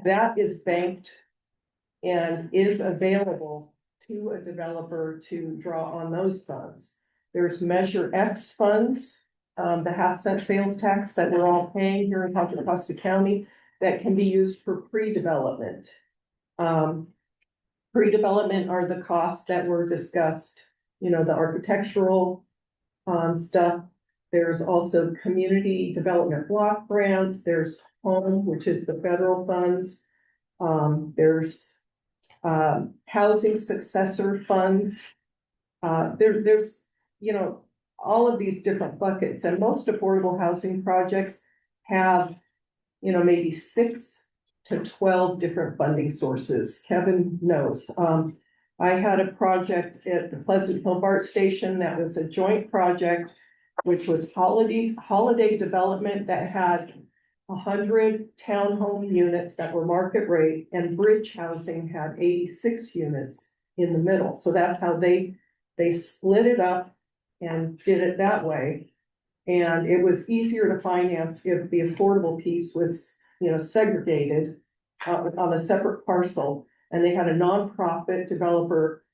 That is banked and is available to a developer to draw on those funds. There's Measure X funds, the half-cent sales tax that we're all paying here in Contra Costa County that can be used for pre-development. Pre-development are the costs that were discussed, the architectural stuff. There's also community development block grants. There's home, which is the federal funds. There's housing successor funds. There's all of these different buckets, and most affordable housing projects have, maybe 6 to 12 different funding sources. Kevin knows. I had a project at the Pleasant Hill BART station that was a joint project, which was holiday development that had 100 townhome units that were market rate, and Bridge Housing had 86 units in the middle. So that's how they split it up and did it that way. And it was easier to finance if the affordable piece was, segregated on a separate parcel. And they had a nonprofit developer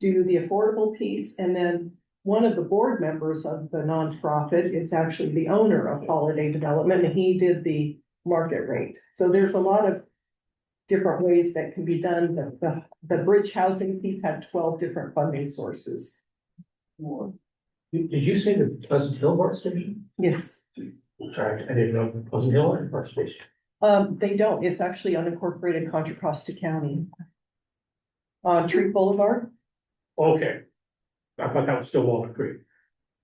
do the affordable piece, and then one of the board members of the nonprofit is actually the owner of Holiday Development, and he did the market rate. So there's a lot of different ways that can be done. The Bridge Housing piece had 12 different funding sources. Did you say the Pleasant Hill BART station? Yes, Sorry, I didn't know Pleasant Hill or BART station. they don't. It's actually unincorporated Contra Costa County. On Tree Boulevard. Okay. I thought that was still Walnut Creek.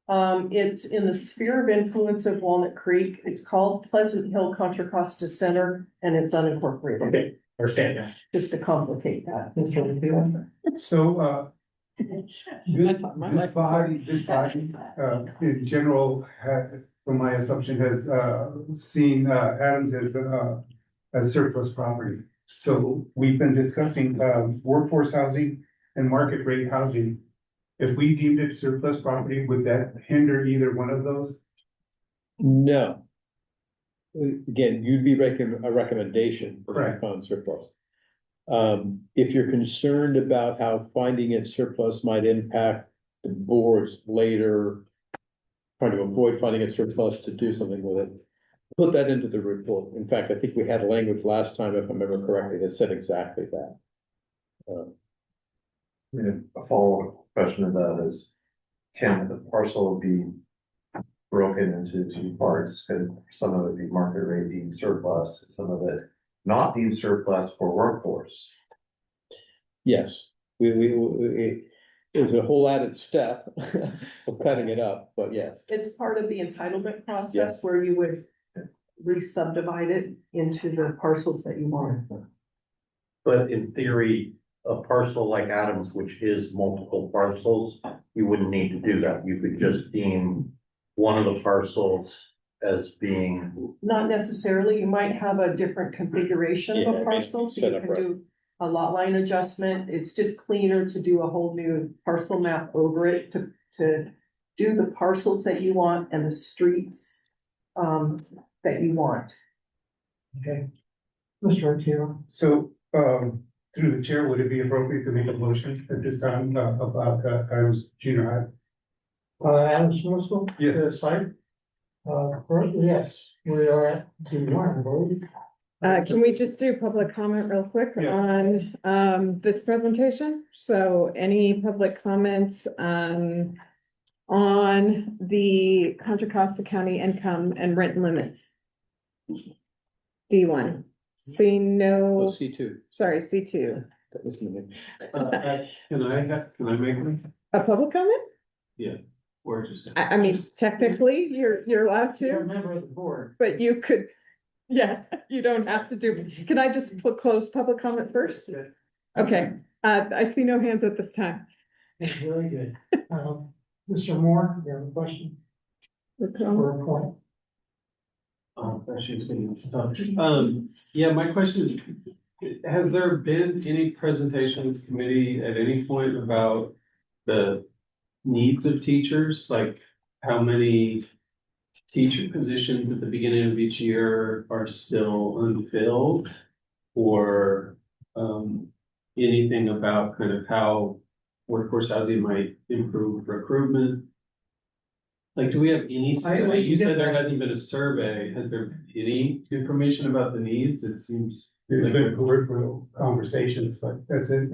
It's in the sphere of influence of Walnut Creek. It's called Pleasant Hill Contra Costa Center, and it's unincorporated, Okay, understand that. just to complicate that. So, this body, in general, from my assumption, has, seen, Adams as surplus property. So we've been discussing, workforce housing and market rate housing. If we deemed it surplus property, would that hinder either one of those? No. Again, you'd be a recommendation for Correct. on surplus. If you're concerned about how finding it surplus might impact the boards later, trying to avoid finding it surplus to do something with it, put that into the report. In fact, I think we had language last time, if I remember correctly, that said exactly that. A follow-up question to that is, can the parcel be broken into two parts? Could some of it be market rate deemed surplus, and some of it not deemed surplus for workforce? Yes, there's a whole added step of cutting it up, but yes. It's part of the entitlement process where you would re-subdivide it into the parcels that you want. But in theory, a parcel like Adams, which is multiple parcels, you wouldn't need to do that. You could just deem one of the parcels as being. Not necessarily, you might have a different configuration of Yeah, I a mean, parcel, so set you up can right. do a lot line adjustment. It's just cleaner to do a whole new parcel map over it to do the parcels that you want and the streets that you want. Okay. Mr. Arturo. So, through the chair, would it be appropriate to make a motion at this time, about, Adams Junior Adams Middle School? High? Yes. The site? Yes, we are at D1, I believe. Can we just do public comment real quick Yes. on, this presentation? So any public comments, on the Contra Costa County income and rent limits? D1, seeing no, C2. sorry, C2. Listen to me. Can I make one? A public comment? Or just? I mean, technically, you're allowed You're a to, member of the board. but you could, yeah, you don't have to do. Can I just close public comment first? Okay, I see no hands at this time. That's very good. Mr. Moore, you have a question or a point? Yeah, my question is, has there been any presentations committee at any point about the needs of teachers? Like how many teacher positions at the beginning of each year are still unfilled? Or, anything about kind of how workforce housing might improve recruitment? Like, do we have any, like you said, there hasn't been a survey. Has there been any information about the needs? It seems. There's been peripheral conversations, but that's it.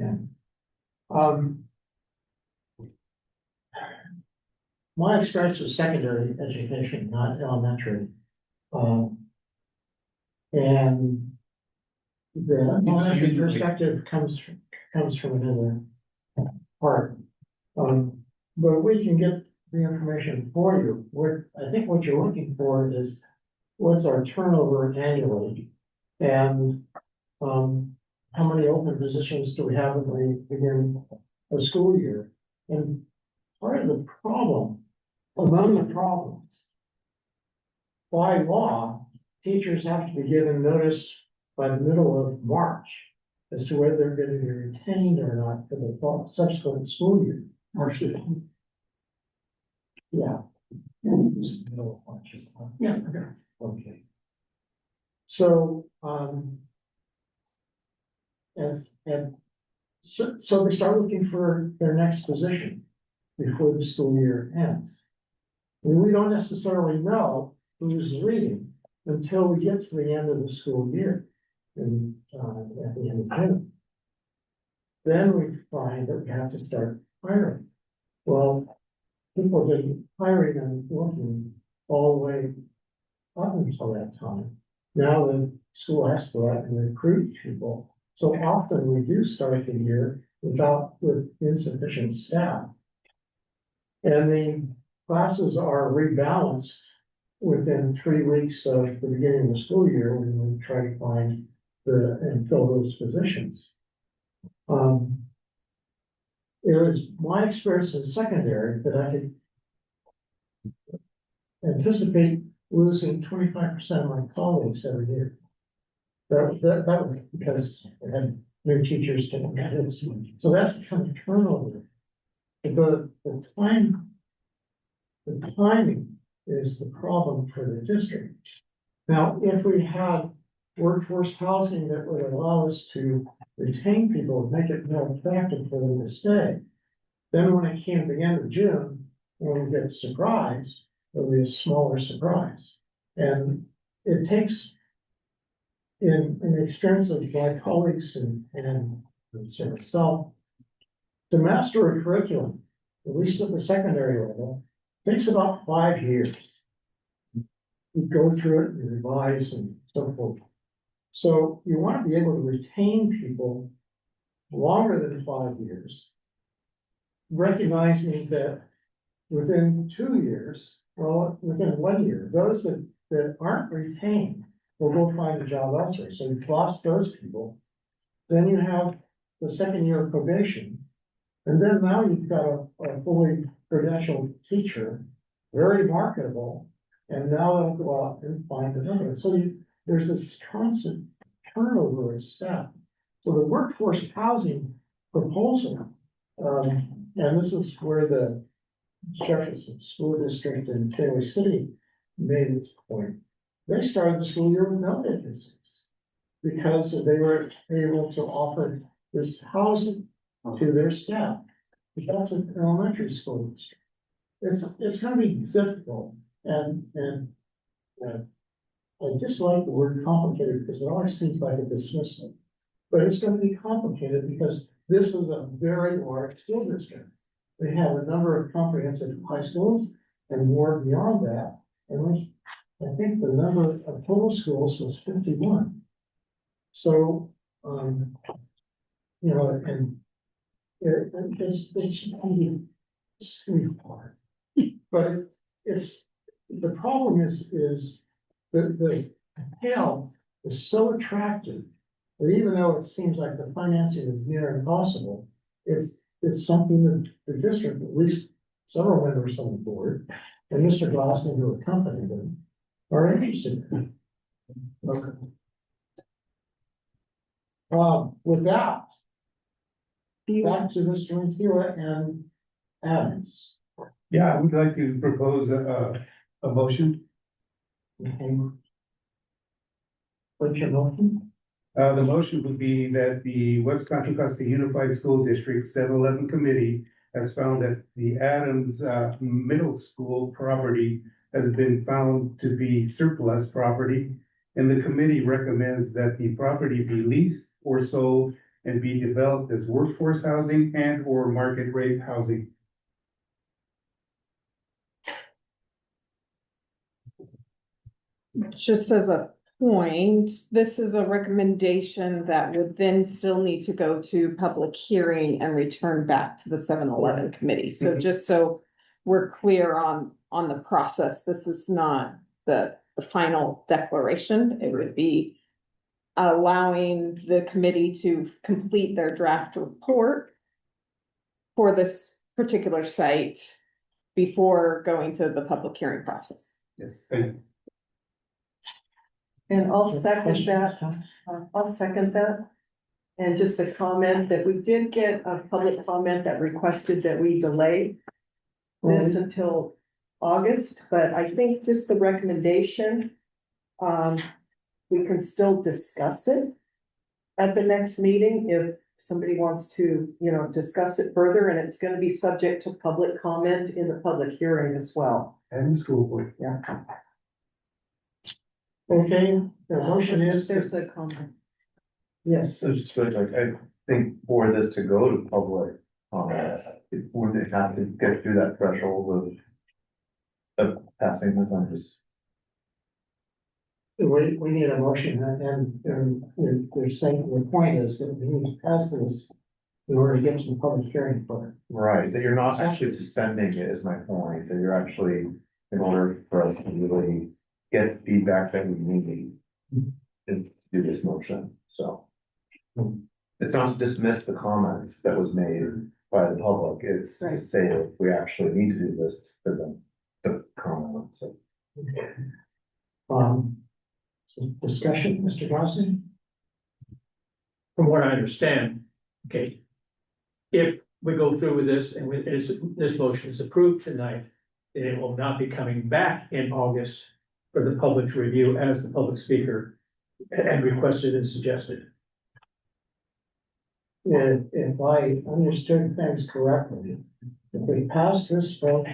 My experience was secondary education, not elementary. And the elementary perspective comes from another part. But we can get the information for you. I think what you're looking for is what's our turnover annually? And how many open positions do we have when we begin a school year? And part of the problem, among the problems, by law, teachers have to be given notice by the middle of March as to whether they're going to be retained or not for the subsequent school year. March 15th. Yeah. Yeah, okay. Okay. So, so they start looking for their next position before the school year ends. And we don't necessarily know who's leaving until we get to the end of the school year, and, at the end of June. Then we find that we have to start hiring. Well, people have been hiring and looking all the way up until that time. Now the school has to go out and recruit people. So often we do start the year with insufficient staff. And the classes are rebalanced within 3 weeks of the beginning of the school year when we try to find and fill those positions. It was my experience in secondary that I could anticipate losing 25% of my colleagues every year. That was because I had new teachers taking that. So that's kind of turnover. The timing is the problem for the district. Now, if we had workforce housing that would allow us to retain people, make it more attractive for them to stay, then when it came to the end of June, when we get a surprise, it'll be a smaller surprise. And it takes, in the experience of my colleagues and myself, to master a curriculum, at least at the secondary level, takes about 5 years. We go through it and revise and so forth. So you want to be able to retain people longer than 5 years, recognizing that within 2 years, well, within 1 year, those that aren't retained will go find a job elsewhere. So you've lost those people. Then you have the second year of probation. And then now you've got a fully credentialed teacher, very marketable, and now they'll go out and find another. So there's this constant turnover of staff. So the workforce housing proposal, and this is where the Jefferson School District in Taylor City made its point. They started the school year with no vacancies because they were able to offer this housing to their staff. That's an elementary school district. It's going to be difficult, and I dislike the word complicated because it always seems like a dismissal. But it's going to be complicated because this is a very large school district. They have a number of comprehensive high schools and more beyond that. And I think the number of total schools was 51. So, and it's really hard. But the problem is the tail is so attractive that even though it seems like the financing is near impossible, it's something that the district, at least several members on the board, and Mr. Gosney, who accompanied them, are interested in. Okay. With that, back to Mr. Antila and Adams. Yeah, I would like to propose a motion. Okay. What's your motion? The motion would be that the West Contra Costa Unified School District 7-11 Committee has found that the Adams Middle School property has been found to be surplus property. And the committee recommends that the property be leased or sold and be developed as workforce housing and or market rate housing. Just as a point, this is a recommendation that would then still need to go to public hearing and return back to the 7-11 committee. So just so we're clear on the process, this is not the final declaration. It would be allowing the committee to complete their draft report for this particular site before going to the public hearing process. Yes, thank you. And I'll second that. I'll second that. And just a comment that we did get a public comment that requested that we delay this until August, but I think just the recommendation, we can still discuss it at the next meeting if somebody wants to, discuss it further, and it's gonna be subject to public comment in the public hearing as well. And the school board. Yeah. Okay, the motion is, There's a comment. yes, So just like, I think for this to go to public, it wouldn't have to get through that threshold of passing this on just. we need a motion and they're saying, the point is that we need to pass this in order to get to the public hearing for it. Right, that you're not actually suspending it is my point, that you're actually, in order for us to really get the feedback that we need. Is to do this motion, so. It's not to dismiss the comments that was made by the public, it's to say that we actually need to do this for them, the comment, so. Some discussion, Mr. Gosney? From what I understand, okay. If we go through with this and this motion is approved tonight, then it will not be coming back in August for the public to review as the public speaker had requested and suggested. If I understood things correctly, if we pass this vote,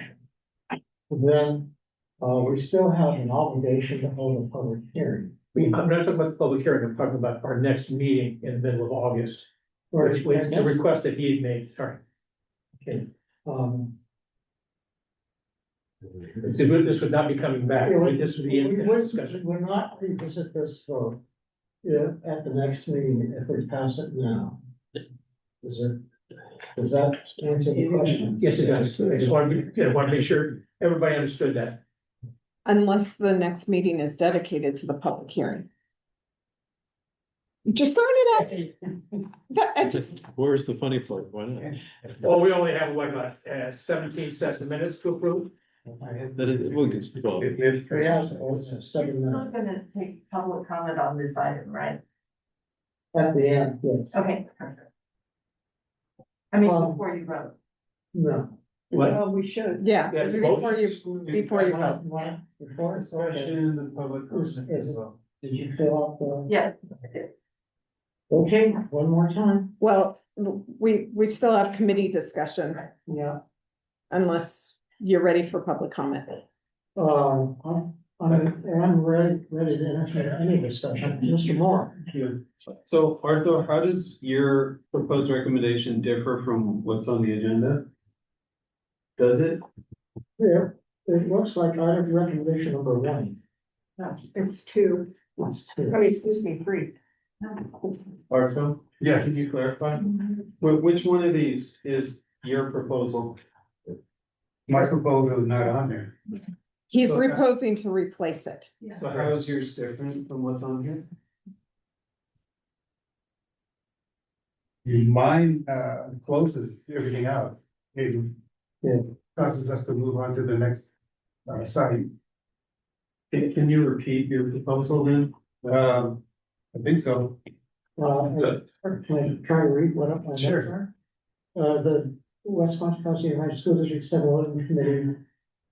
then we still have an obligation to hold a public hearing. I'm not talking about the public hearing, I'm talking about our next meeting in the middle of August, which was the request that he had made, sorry. Okay, this would not be coming back, this would be in discussion. We would not revisit this vote at the next meeting if we pass it now. Does that answer the question? Yes, it does, I just want to make sure everybody understood that. Unless the next meeting is dedicated to the public hearing. Just throwing it out. I just, Where's the funny part? Why not? Well, we only have, what, about 17 sets of minutes to approve? That is, we'll get, well, We have three. Yeah, so it's 7 We're minutes not gonna take public comment on this item, right? at the end, yes. Okay. I mean, Um, before you vote. No. What? Well, we should. yeah, Yeah, before you vote. Before, it's okay. Question, the public Is- comment is- as well. Did you fill out the? Yes. Okay, one more time. Well, we still have committee discussion Yeah. unless you're ready for public comment. I'm ready to entertain any discussion. Mr. Moore. So Arthur, how does your proposed recommendation differ from what's on the agenda? Does it? Yeah, it looks like item recommendation number 1. No, it's two. It's I 2. mean, excuse me, three. Arthur, Yes. can you clarify? Which one of these is your proposal? My proposal is not on there. He's So- proposing to replace it. So how is yours different from what's on here? Mine, closes everything out. It Yeah. causes us to move on to the next, site. Can you repeat your proposal then? I think so. Can I try to read what my notes Sure. are? The West Contra County Unified School District 7-11 Committee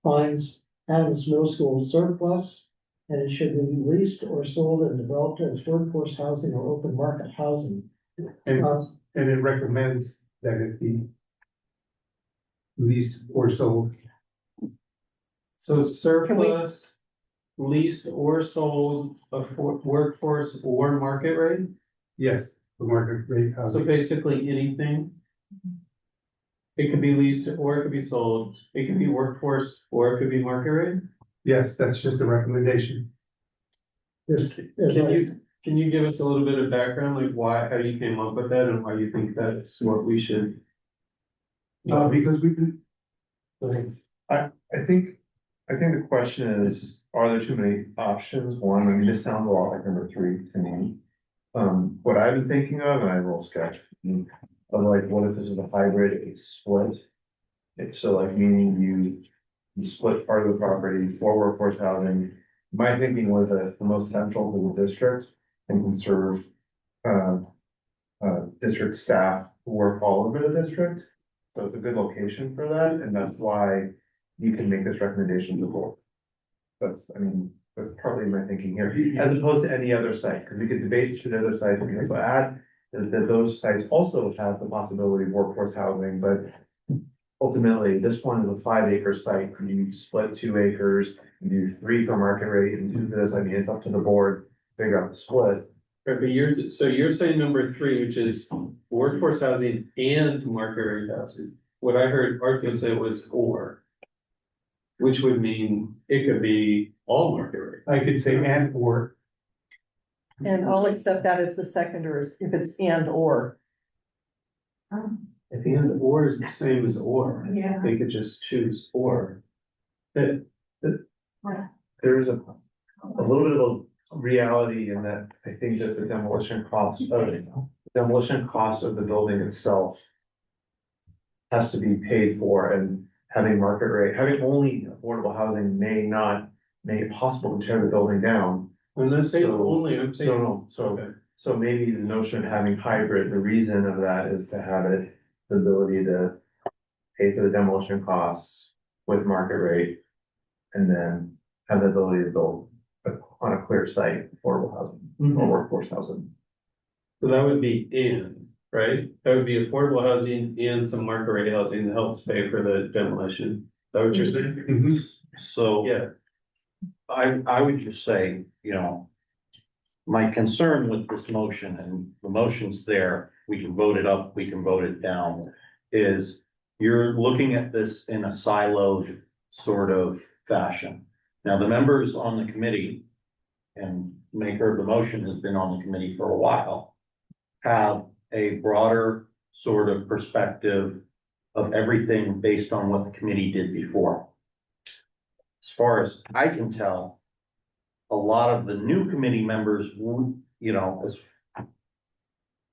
finds Adams Middle School surplus, and it should be leased or sold and developed as workforce housing or open market housing. And it recommends that it be leased or sold. So surplus, leased or sold of workforce or market rate? Yes, the market rate So housing. basically anything. It could be leased or it could be sold. It could be workforce or it could be market rate. Yes, that's just a recommendation. Can you give us a little bit of background, like why, how you came up with that and why you think that's what we should? Because we've been, I think the question is, are there too many options? One, I mean, this sounds a lot like number 3 to me. What I've been thinking of, and I will sketch, of like, what if this is a hybrid, it's split? So like, meaning you split part of the property for workforce housing, my thinking was that it's the most central to the district and can serve, district staff who work all over the district. So it's a good location for that, and that's why you can make this recommendation to the board. That's, I mean, that's partly my thinking here, as opposed to any other site, because we could debate to the other site, we can also add that those sites also have the possibility of workforce housing, but ultimately, this one is a 5 acre site, you split 2 acres, you do 3 for market rate and 2 for this, I mean, it's up to the board, to figure out the split. Right, but you're saying number 3, which is workforce housing and market rate housing. What I heard Arthur say was or, which would mean it could be all market rate. I could say and or. And I'll accept that as the seconder if it's and or. At the end, or is the same as or. Yeah. They could just choose or. That, There's a little bit of a reality in that I think that the demolition cost of the building itself has to be paid for, and having market rate, having only affordable housing may not make it possible to tear the building down. I'm not saying So- only, I'm saying. No, so maybe the notion of having hybrid, the reason of that is to have it, the ability to pay for the demolition costs with market rate. And then have the ability to build on a clear site, affordable housing or workforce housing. So that would be and, right? That would be affordable housing and some market rate housing that helps pay for the demolition. Is that what you're saying? So. Yeah. I would just say, you know, my concern with this motion, and the motion's there, we can vote it up, we can vote it down, is you're looking at this in a siloed sort of fashion. Now, the members on the committee, and maker of the motion has been on the committee for a while, have a broader sort of perspective of everything based on what the committee did before. As far as I can tell, a lot of the new committee members, you know, as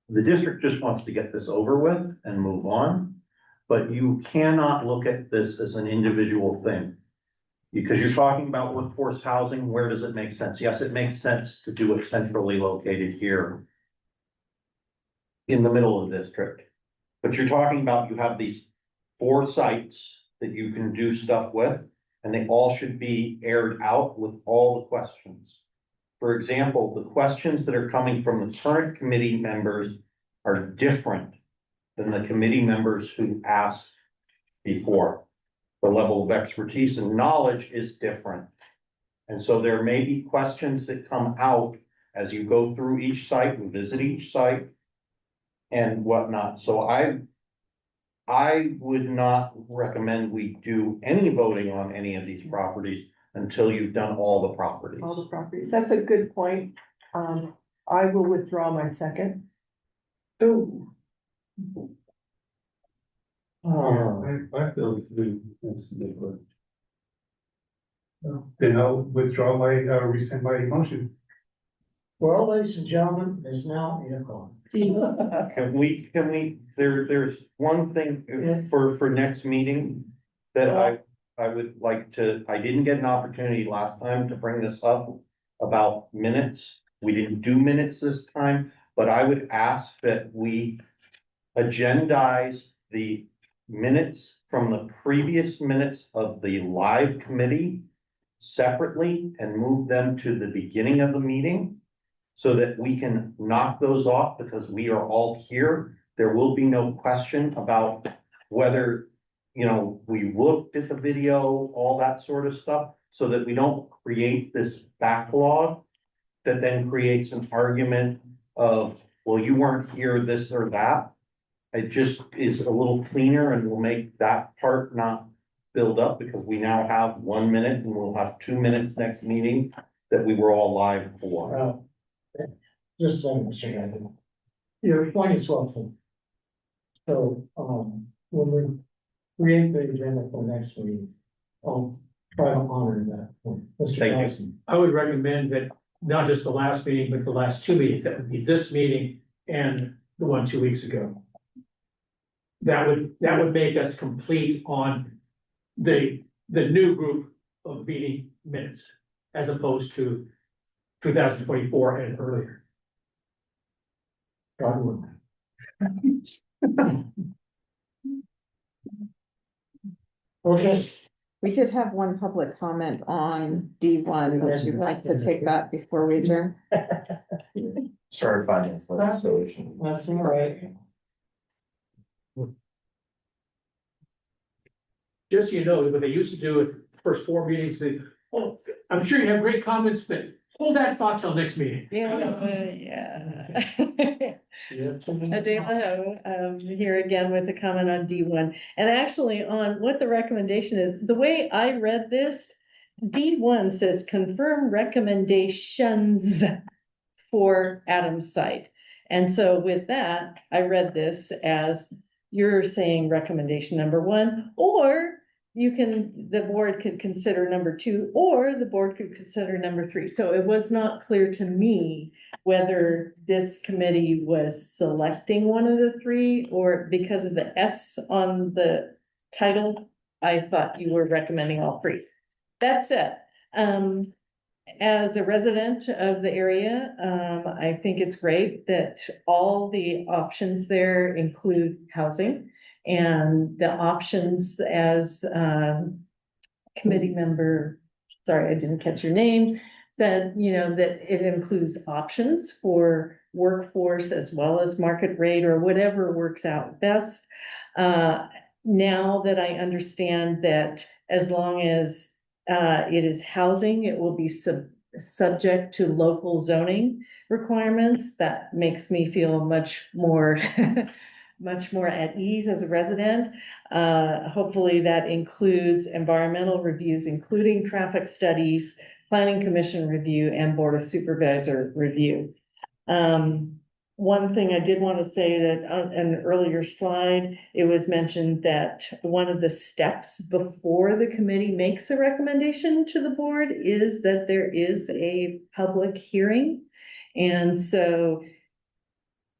the district just wants to get this over with and move on, but you cannot look at this as an individual thing. Because you're talking about workforce housing, where does it make sense? Yes, it makes sense to do it centrally located here in the middle of the district. But you're talking about, you have these 4 sites that you can do stuff with, and they all should be aired out with all the questions. For example, the questions that are coming from the current committee members are different than the committee members who asked before. The level of expertise and knowledge is different. And so there may be questions that come out as you go through each site and visit each site and whatnot. So I would not recommend we do any voting on any of these properties until you've done all the properties. All the properties. That's a good point. I will withdraw my second. Oh. I feel it's different. Then I'll withdraw my, rescind my motion. Well, ladies and gentlemen, it's now 8 o'clock. Can we, there's one thing for next meeting that I would like to, I didn't get an opportunity last time to bring this up about minutes. We didn't do minutes this time, but I would ask that we agendize the minutes from the previous minutes of the live committee separately and move them to the beginning of the meeting so that we can knock those off, because we are all here. There will be no question about whether, you know, we looked at the video, all that sort of stuff, so that we don't create this backlog that then creates an argument of, well, you weren't here, this or that. It just is a little cleaner and will make that part not build up, because we now have 1 minute and we'll have 2 minutes next meeting that we were all live for. Just saying, Mr. Gagnon. Your point is well taken. So, when we create the agenda for next week, I'll try to honor that point. Mr. Thank you. Dawson. I would recommend that not just the last meeting, but the last 2 meetings, that would be this meeting and the one 2 weeks ago. That would make us complete on the new group of meeting minutes. as opposed to 2024 and earlier. God willing. Okay, We did have one public comment on D1. Would you like to take that before we adjourn? Sorry, finance legislation. that's all right. Just so you know, what they used to do at the first 4 meetings, they, oh, I'm sure you have great comments, but hold that thought till next meeting. Yeah. Adela, here again with a comment on D1, and actually on what the recommendation is. The way I read this, D1 says confirm recommendations for Adams site. And so with that, I read this as you're saying recommendation number 1, or the board could consider number 2, or the board could consider number 3. So it was not clear to me whether this committee was selecting one of the 3, or because of the S on the title, I thought you were recommending all 3. That said, as a resident of the area, I think it's great that all the options there include housing, and the options as committee member, sorry, I didn't catch your name, said, that it includes options for workforce as well as market rate or whatever works out best. Now that I understand that as long as it is housing, it will be subject to local zoning requirements. That makes me feel much more much more at ease as a resident. Hopefully that includes environmental reviews, including traffic studies, planning commission review, and board of supervisor review. One thing I did want to say that on an earlier slide, it was mentioned that one of the steps before the committee makes a recommendation to the board is that there is a public hearing. And so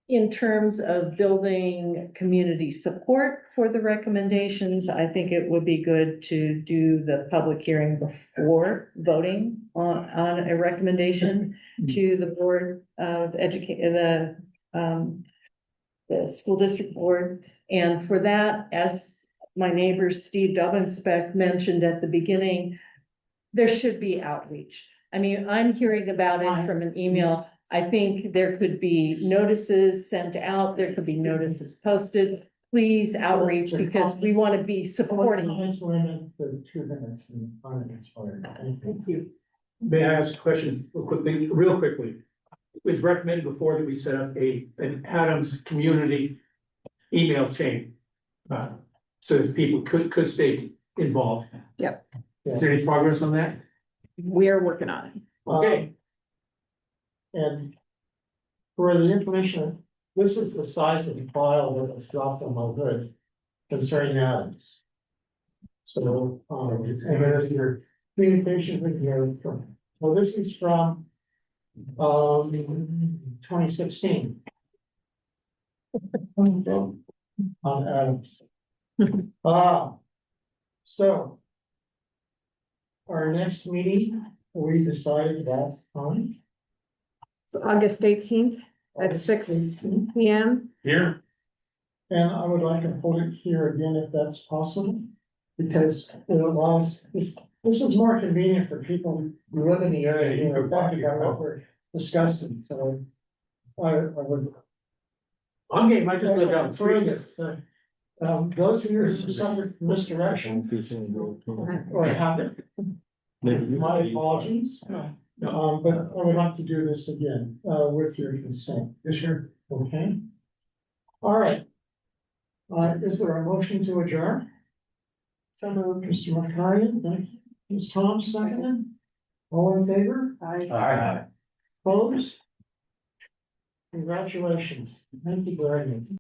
in terms of building community support for the recommendations, I think it would be good to do the public hearing before voting on a recommendation to the board of the school district board. And for that, as my neighbor Steve Dubenspec mentioned at the beginning, there should be outreach. I mean, I'm hearing about it from an email. I think there could be notices sent out, there could be notices posted. Please outreach, because we want to be supporting. Comments were in for 2 minutes and comments were. Thank you. May I ask a question real quickly? It was recommended before that we set up an Adams community email chain. So that people could stay involved. Yep. Is there any progress on that? We're working on it. Okay. And for the information, this is the size of the file that was dropped on my hood concerning Adams. So, and there's your communication with your, well, this is from 2016. On Adams. So our next meeting, we decided last time. It's August 18th at 6 p.m. Here. And I would like to hold it here again if that's possible, because it allows, this is more convenient for people who live in the area, who are talking about what we're discussing, so I would. I'm getting, I just lived down the street. Those of you who suffered from misdirection or have my apologies. But I would like to do this again, with your consent. Yes, sure. Okay. All right. Is there a motion to adjourn? So moved. Mr. McCarty, thank you. Ms. Thomas, second. All in favor? Aye. Opposed? Congratulations. Thank you very much.